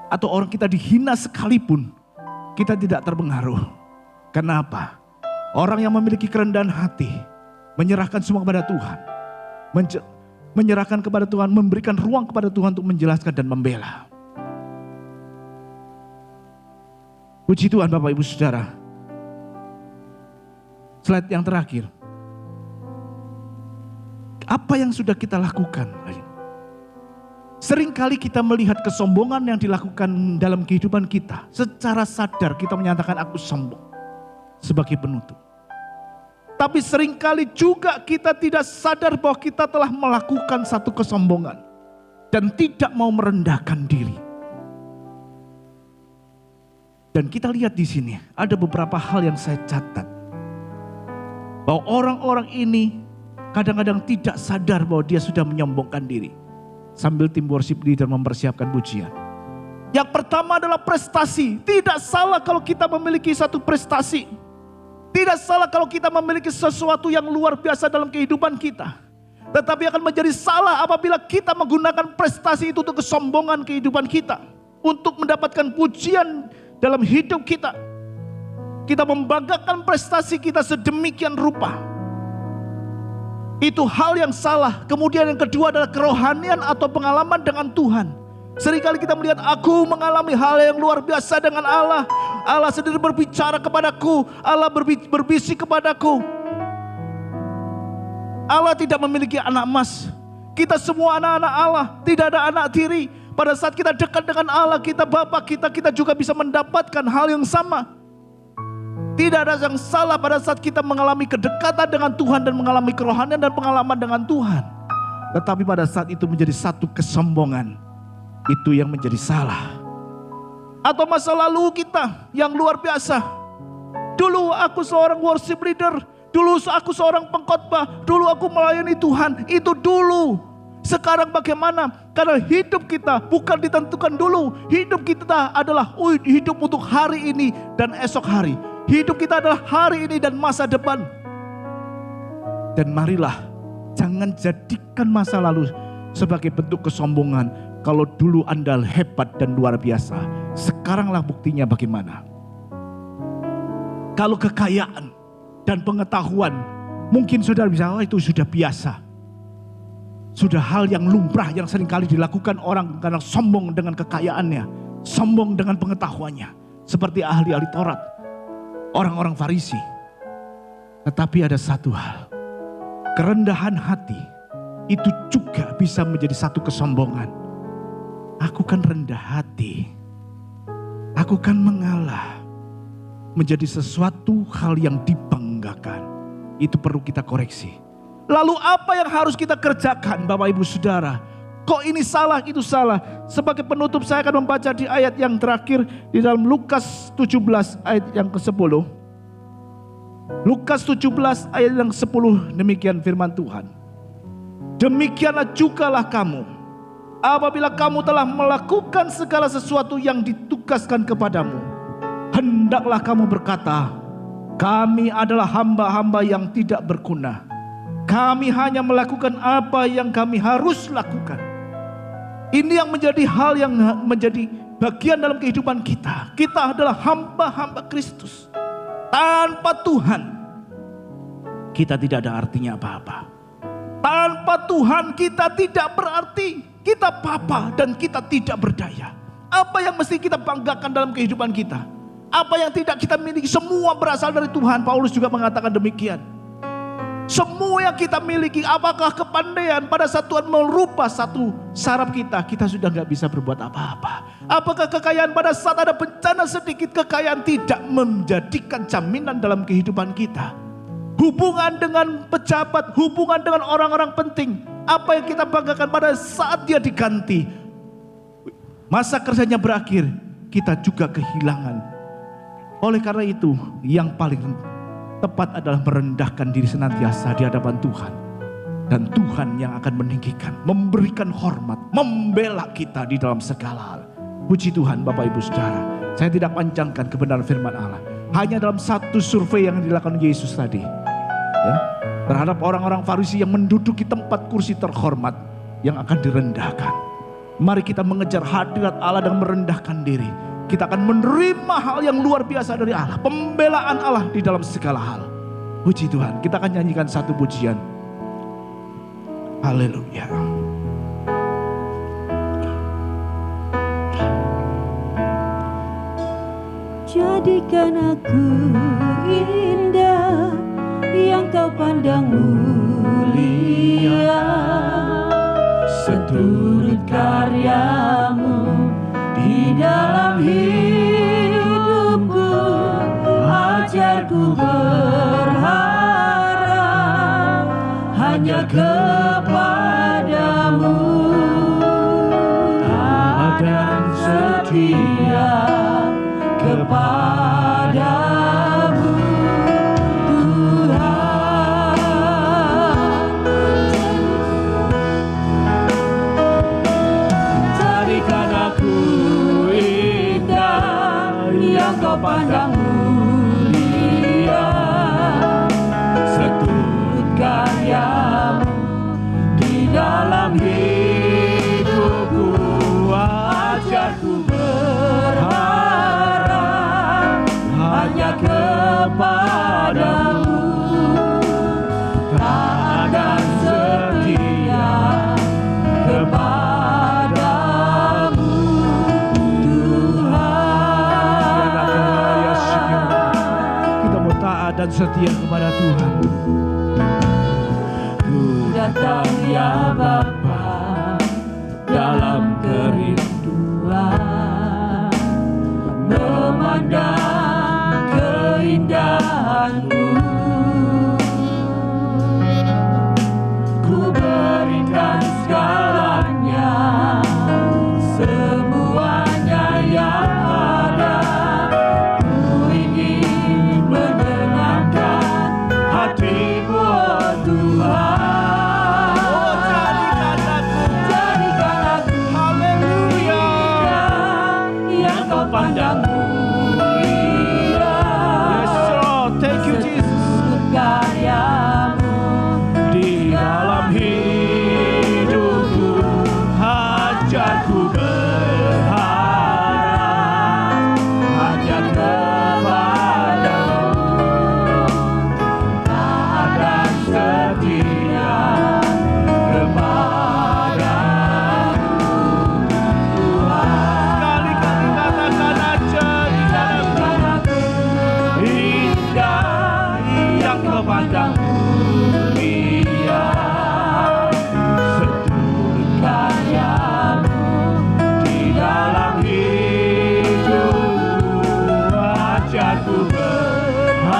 Atau orang kita dihina sekalipun, kita tidak terpengaruh. Kenapa? Orang yang memiliki kerendahan hati, menyerahkan semua kepada Tuhan, menyerahkan kepada Tuhan, memberikan ruang kepada Tuhan untuk menjelaskan dan membela. Puji Tuhan Bapak Ibu Saudara. Slide yang terakhir. Apa yang sudah kita lakukan? Seringkali kita melihat kesombongan yang dilakukan dalam kehidupan kita. Secara sadar kita menyatakan aku sombong sebagai penutup. Tapi seringkali juga kita tidak sadar bahwa kita telah melakukan satu kesombongan. Dan tidak mau merendahkan diri. Dan kita lihat di sini ada beberapa hal yang saya catat. Bahwa orang-orang ini kadang-kadang tidak sadar bahwa dia sudah menyombongkan diri. Sambil tim worship leader mempersiapkan pujian. Yang pertama adalah prestasi. Tidak salah kalau kita memiliki satu prestasi. Tidak salah kalau kita memiliki sesuatu yang luar biasa dalam kehidupan kita. Tetapi akan menjadi salah apabila kita menggunakan prestasi itu untuk kesombongan kehidupan kita. Untuk mendapatkan pujian dalam hidup kita. Kita membanggakan prestasi kita sedemikian rupa. Itu hal yang salah. Kemudian yang kedua adalah kerohanian atau pengalaman dengan Tuhan. Seringkali kita melihat aku mengalami hal yang luar biasa dengan Allah. Allah sendiri berbicara kepadaku. Allah berbisik kepadaku. Allah tidak memiliki anak emas. Kita semua anak-anak Allah. Tidak ada anak tiri. Pada saat kita dekat dengan Allah, kita Bapa kita juga bisa mendapatkan hal yang sama. Tidak ada yang salah pada saat kita mengalami kedekatan dengan Tuhan dan mengalami kerohanian dan pengalaman dengan Tuhan. Tetapi pada saat itu menjadi satu kesombongan. Itu yang menjadi salah. Atau masa lalu kita yang luar biasa. Dulu aku seorang worship leader. Dulu aku seorang pengkhotbah. Dulu aku melayani Tuhan. Itu dulu. Sekarang bagaimana? Karena hidup kita bukan ditentukan dulu. Hidup kita adalah hidup untuk hari ini dan esok hari. Hidup kita adalah hari ini dan masa depan. Dan marilah jangan jadikan masa lalu sebagai bentuk kesombongan. Kalau dulu Anda hebat dan luar biasa, sekaranglah buktinya bagaimana. Kalau kekayaan dan pengetahuan, mungkin saudara bisa, oh itu sudah biasa. Sudah hal yang lumrah yang seringkali dilakukan orang karena sombong dengan kekayaannya. Sombong dengan pengetahuannya. Seperti ahli-ahli Taurat. Orang-orang Farisi. Tetapi ada satu hal. Kerendahan hati itu juga bisa menjadi satu kesombongan. Aku kan rendah hati. Aku kan mengalah. Menjadi sesuatu hal yang dibanggakan. Itu perlu kita koreksi. Lalu apa yang harus kita kerjakan Bapak Ibu Saudara? Kok ini salah, itu salah. Sebagai penutup saya akan membaca di ayat yang terakhir di dalam Lukas 17 ayat yang ke-10. Lukas 17 ayat yang ke-10 demikian firman Tuhan. Demikianlah jugalah kamu. Apabila kamu telah melakukan segala sesuatu yang ditugaskan kepadamu. Hendaklah kamu berkata, kami adalah hamba-hamba yang tidak berguna. Kami hanya melakukan apa yang kami harus lakukan. Ini yang menjadi hal yang menjadi bagian dalam kehidupan kita. Kita adalah hamba-hamba Kristus. Tanpa Tuhan, kita tidak ada artinya apa-apa. Tanpa Tuhan kita tidak berarti. Kita papa dan kita tidak berdaya. Apa yang mesti kita banggakan dalam kehidupan kita? Apa yang tidak kita miliki semua berasal dari Tuhan. Paulus juga mengatakan demikian. Semua yang kita miliki, apakah kepandaian pada saat Tuhan merubah satu saraf kita sudah gak bisa berbuat apa-apa. Apakah kekayaan pada saat ada bencana sedikit, kekayaan tidak menjadikan jaminan dalam kehidupan kita. Hubungan dengan pejabat, hubungan dengan orang-orang penting, apa yang kita banggakan pada saat dia diganti, masa kerjanya berakhir, kita juga kehilangan. Oleh karena itu, yang paling tepat adalah merendahkan diri senantiasa di hadapan Tuhan. Dan Tuhan yang akan meninggikan, memberikan hormat, membela kita di dalam segala hal. Puji Tuhan Bapak Ibu Saudara. Saya tidak panjangkan kebenaran firman Allah. Hanya dalam satu survei yang dilakukan Yesus tadi. Ya, terhadap orang-orang Farisi yang menduduki tempat kursi terhormat yang akan direndahkan. Mari kita mengejar hadirat Allah dan merendahkan diri. Kita akan menerima hal yang luar biasa dari Allah. Pembelaan Allah di dalam segala hal. Puji Tuhan. Kita akan nyanyikan satu pujian. Haleluya. Jadikan aku indah yang kau pandang mulia, seturut karya hanya kepadamu, taat dan setia kepadamu Tuhan. Jadikan aku indah yang kau pandang mulia, setut karyamu di dalam hidupku, ajarku berharap hanya kepadamu, taat dan setia kepadamu Tuhan. Kita mau taat dan setia kepada Tuhan. Ku datang ya Bapa dalam kerinduan, memandang keindahan-Mu. Ku berikan segalanya, semuanya yang ada. Ku ingin menyenangkan hati-Mu, oh Tuhan. Pandang mulia, Yes Lord, thank you Jesus. karyamu Di dalam hidupku, hajarku berharap hanya kepadamu, taat dan setia kepadamu Tuhan. Sekali-kali katakan aja di dalam hidupku, indah yang kau pandang mulia, setut karyamu di dalam hidupku, ajarku berharap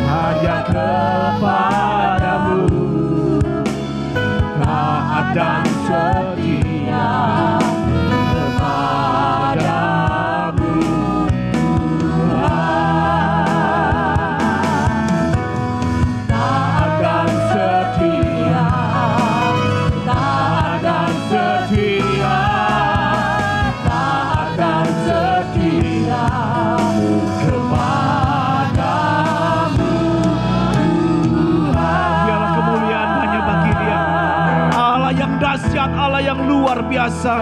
hanya kepadamu, taat dan setia kepadamu Tuhan. Taat dan setia, taat dan setia, taat dan setia kepadamu Tuhan. Biarlah kemuliaan hanya bagi Dia, Allah yang dahsyat, Allah yang luar biasa.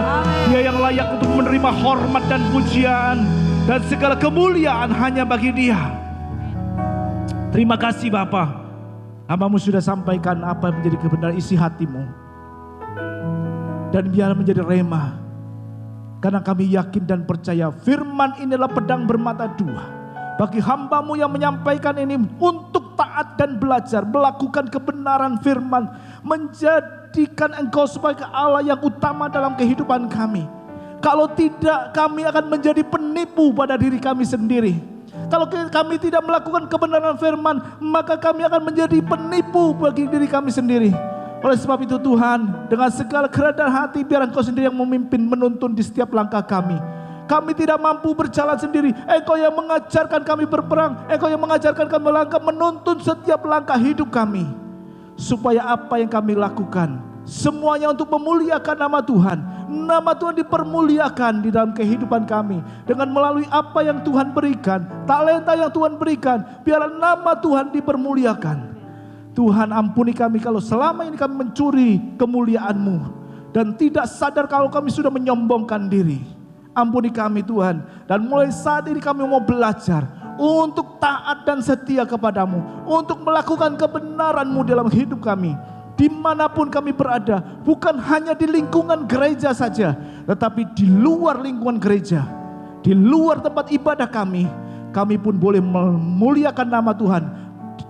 Dia yang layak untuk menerima hormat dan pujian, dan segala kemuliaan hanya bagi Dia. Terima kasih Bapa, hamba-Mu sudah sampaikan apa yang menjadi kebenaran isi hati-Mu, dan biar menjadi rema, karena kami yakin dan percaya firman ini adalah pedang bermata dua bagi hamba-Mu yang menyampaikan ini, untuk taat dan belajar melakukan kebenaran firman, menjadikan Engkau sebagai Allah yang utama dalam kehidupan kami. Kalau tidak, kami akan menjadi penipu pada diri kami sendiri. Kalau kami tidak melakukan kebenaran firman, maka kami akan menjadi penipu bagi diri kami sendiri. Oleh sebab itu Tuhan, dengan segala kerendahan hati, biar Engkau sendiri yang memimpin, menuntun di setiap langkah kami. Kami tidak mampu berjalan sendiri. Engkau yang mengajarkan kami berperang, Engkau yang mengajarkan kami melangkah, menuntun setiap langkah hidup kami, supaya apa yang kami lakukan semuanya untuk memuliakan nama Tuhan. Nama Tuhan dipermuliakan di dalam kehidupan kami, dengan melalui apa yang Tuhan berikan, talenta yang Tuhan berikan, biarlah nama Tuhan dipermuliakan. Tuhan, ampuni kami kalau selama ini kami mencuri kemuliaan-Mu dan tidak sadar kalau kami sudah menyombongkan diri. Ampuni kami Tuhan, dan mulai saat ini kami mau belajar untuk taat dan setia kepadamu, untuk melakukan kebenaran-Mu dalam hidup kami, dimanapun kami berada, bukan hanya di lingkungan gereja saja, tetapi di luar lingkungan gereja, di luar tempat ibadah kami pun boleh memuliakan nama Tuhan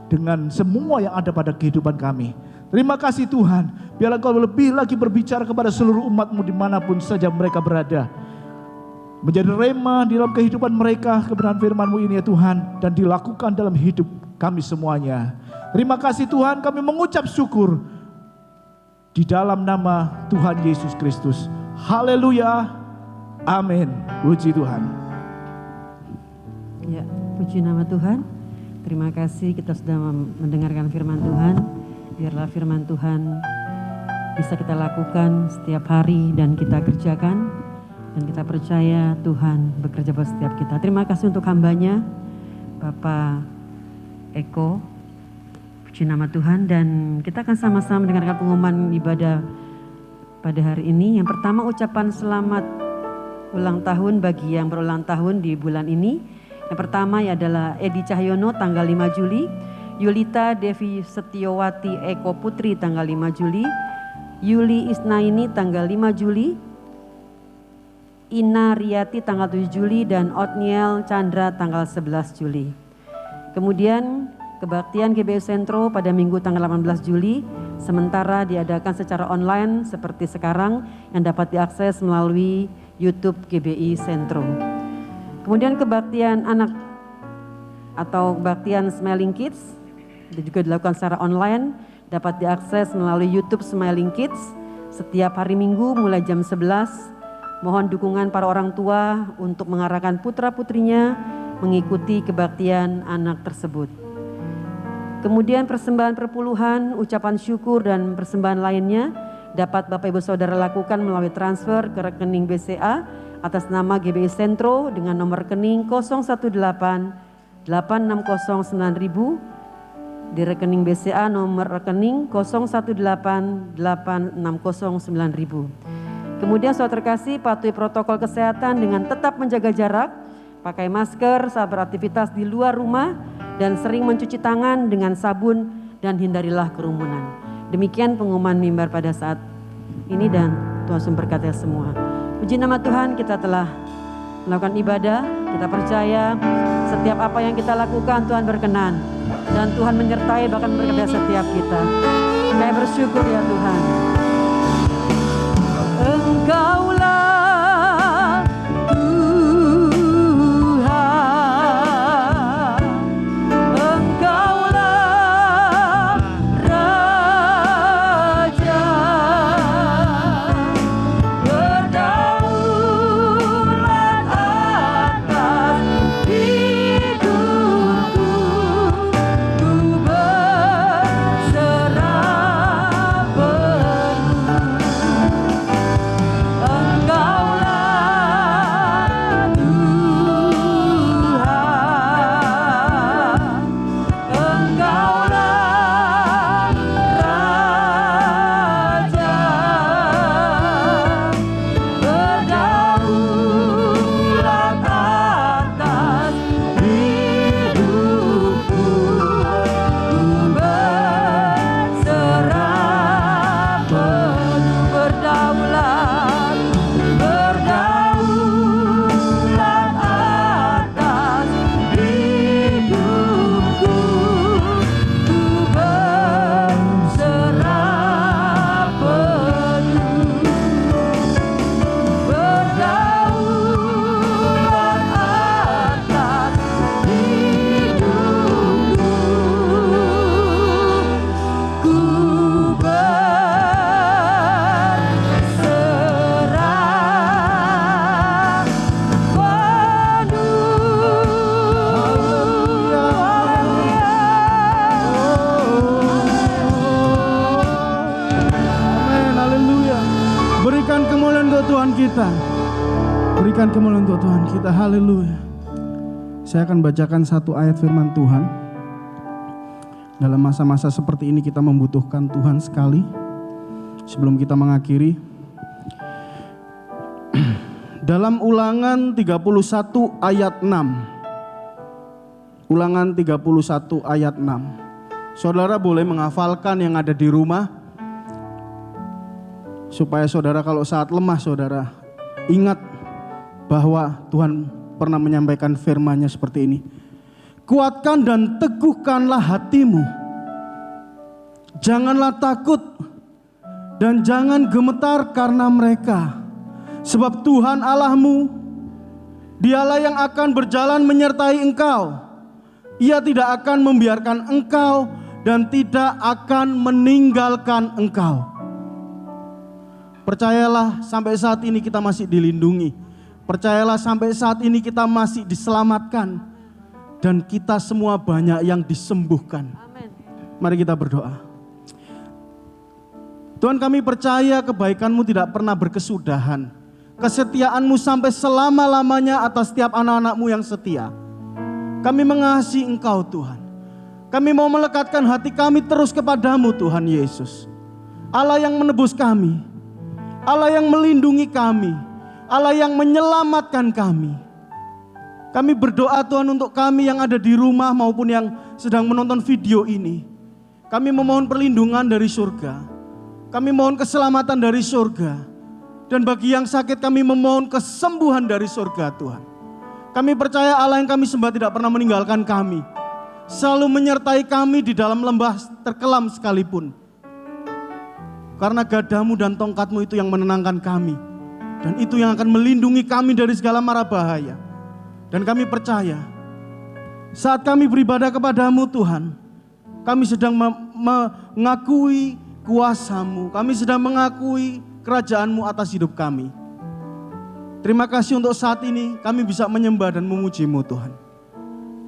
dengan semua yang ada pada kehidupan kami. Terima kasih Tuhan, biarlah Engkau lebih lagi berbicara kepada seluruh umat-Mu dimanapun saja mereka berada, menjadi rema di dalam kehidupan mereka kebenaran firman-Mu ini ya Tuhan, dan dilakukan dalam hidup kami semuanya. Terima kasih Tuhan, kami mengucap syukur di dalam nama Tuhan Yesus Kristus. Haleluya. Amin. Puji Tuhan. Ya, puji nama Tuhan. Terima kasih kita sudah mendengarkan firman Tuhan. Biarlah firman Tuhan bisa kita lakukan setiap hari dan kita kerjakan. Dan kita percaya Tuhan bekerja buat setiap kita. Terima kasih untuk hambanya, Bapak Eko. Puji nama Tuhan, dan kita akan sama-sama mendengarkan pengumuman ibadah pada hari ini. Yang pertama, ucapan selamat ulang tahun bagi yang berulang tahun di bulan ini. Yang pertama adalah Edi Cahyono tanggal 5 Juli, Yulita Devi Setiowati Eko Putri tanggal 5 Juli, Yuli Isnaini tanggal 5 Juli, Ina Riyati tanggal 7 Juli, dan Otniel Chandra tanggal 11 Juli. Kemudian kebaktian GBI Sentro pada Minggu tanggal 18 Juli sementara diadakan secara online seperti sekarang yang dapat diakses melalui YouTube GBI Sentro. Kemudian kebaktian anak atau kebaktian Smiling Kids juga dilakukan secara online, dapat diakses melalui YouTube Smiling Kids setiap hari Minggu mulai jam 11. Mohon dukungan para orang tua untuk mengarahkan putra-putrinya mengikuti kebaktian anak tersebut. Kemudian persembahan perpuluhan, ucapan syukur dan persembahan lainnya dapat Bapak Ibu Saudara lakukan melalui transfer ke rekening BCA atas nama GBI Sentro dengan nomor rekening 018-8609.000 di rekening BCA nomor rekening 018-8609.000. Kemudian saudara terkasih, patuhi protokol kesehatan dengan tetap menjaga jarak, pakai masker saat beraktivitas di luar rumah, dan sering mencuci tangan dengan sabun dan hindarilah kerumunan. Demikian pengumuman mimbar pada saat ini dan Tuhan memberkati semua. Puji nama Tuhan, kita telah melakukan ibadah, kita percaya setiap apa yang kita lakukan Tuhan berkenan. Dan Tuhan menyertai bahkan berkata setiap kita. Kami bersyukur ya Tuhan. Engkaulah Tuhan, Engkaulah Raja, berdaulat atas hidupku, ku berserah penuh. Tuhan kita. Berikan kemuliaan untuk Tuhan kita. Haleluya. Saya akan bacakan satu ayat firman Tuhan. Dalam masa-masa seperti ini kita membutuhkan Tuhan sekali. Sebelum kita mengakhiri, dalam Ulangan 31 ayat 6. Ulangan 31 ayat 6. Saudara boleh menghafalkan yang ada di rumah, supaya saudara kalau saat lemah saudara ingat bahwa Tuhan pernah menyampaikan firman-Nya seperti ini. Kuatkan dan teguhkanlah hatimu. Janganlah takut dan jangan gemetar karena mereka. Sebab Tuhan Allahmu, Dialah yang akan berjalan menyertai engkau. Ia tidak akan membiarkan engkau dan tidak akan meninggalkan engkau. Percayalah sampai saat ini kita masih dilindungi. Percayalah sampai saat ini kita masih diselamatkan. Dan kita semua banyak yang disembuhkan. Amin. Mari kita berdoa. Tuhan, kami percaya kebaikan-Mu tidak pernah berkesudahan. Kesetiaan-Mu sampai selama-lamanya atas setiap anak-anak-Mu yang setia. Kami mengasihi Engkau Tuhan. Kami mau melekatkan hati kami terus kepadamu Tuhan Yesus. Allah yang menebus kami. Allah yang melindungi kami. Allah yang menyelamatkan kami. Kami berdoa Tuhan untuk kami yang ada di rumah maupun yang sedang menonton video ini. Kami memohon perlindungan dari surga. Kami mohon keselamatan dari surga. Dan bagi yang sakit kami memohon kesembuhan dari surga Tuhan. Kami percaya Allah yang kami sembah tidak pernah meninggalkan kami. Selalu menyertai kami di dalam lembah terkelam sekalipun. Karena gadamu dan tongkatmu itu yang menenangkan kami. Dan itu yang akan melindungi kami dari segala mara bahaya. Dan kami percaya saat kami beribadah kepadamu Tuhan, kami sedang mengakui kuasa-Mu, kami sedang mengakui kerajaan-Mu atas hidup kami. Terima kasih untuk saat ini kami bisa menyembah dan memuji-Mu Tuhan.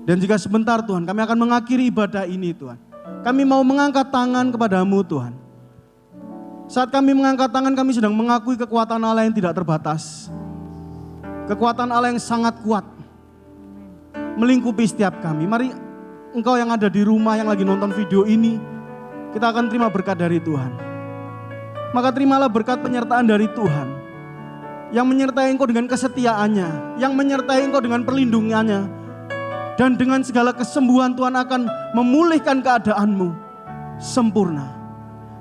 Dan jika sebentar Tuhan kami akan mengakhiri ibadah ini Tuhan, kami mau mengangkat tangan kepadamu Tuhan. Saat kami mengangkat tangan kami sedang mengakui kekuatan Allah yang tidak terbatas. Kekuatan Allah yang sangat kuat melingkupi setiap kami. Mari engkau yang ada di rumah yang lagi nonton video ini, kita akan terima berkat dari Tuhan. Maka terimalah berkat penyertaan dari Tuhan yang menyertai engkau dengan kesetiaannya, yang menyertai engkau dengan perlindungannya, dan dengan segala kesembuhan Tuhan akan memulihkan keadaanmu sempurna.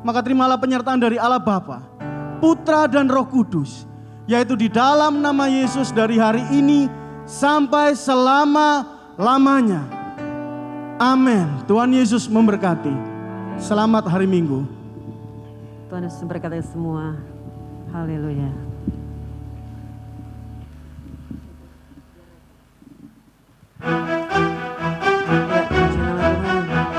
Maka terimalah penyertaan dari Allah Bapa, Putra dan Roh Kudus, yaitu di dalam nama Yesus dari hari ini sampai selama-lamanya. Amin. Tuhan Yesus memberkati. Selamat hari Minggu. Tuhan Yesus memberkati semua. Haleluya. Ya, puji nama Tuhan.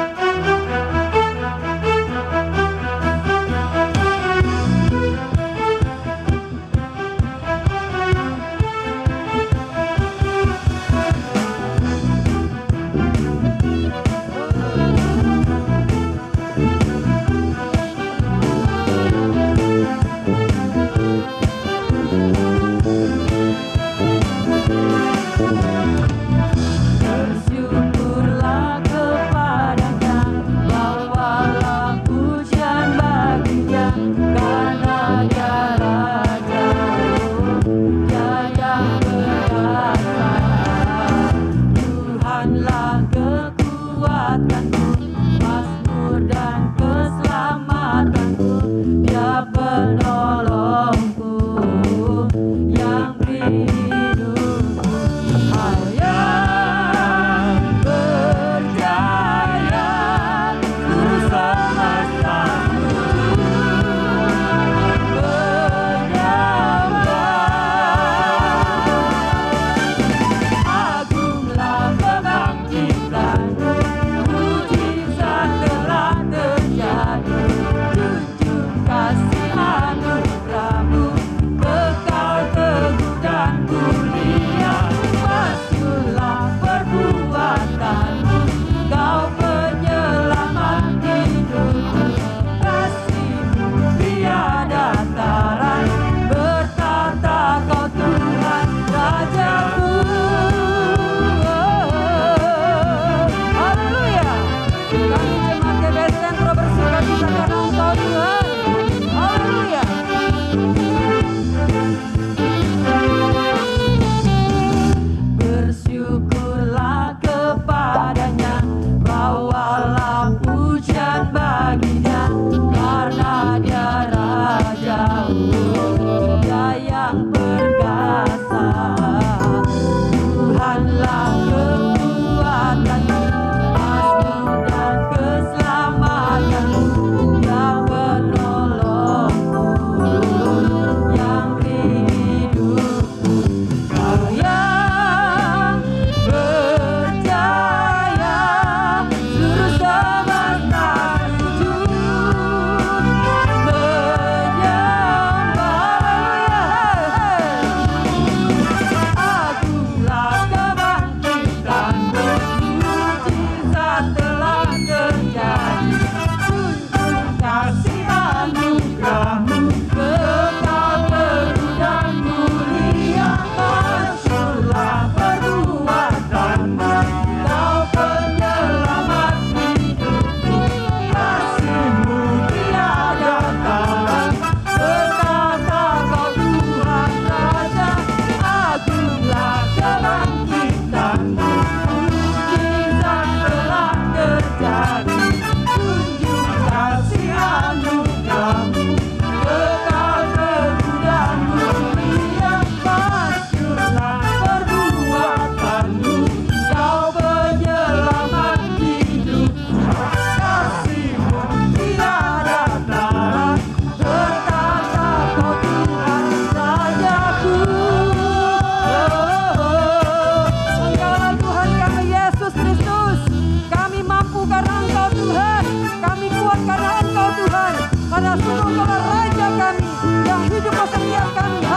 Karena sungguh Engkau Raja kami yang hidup bersetiap kami.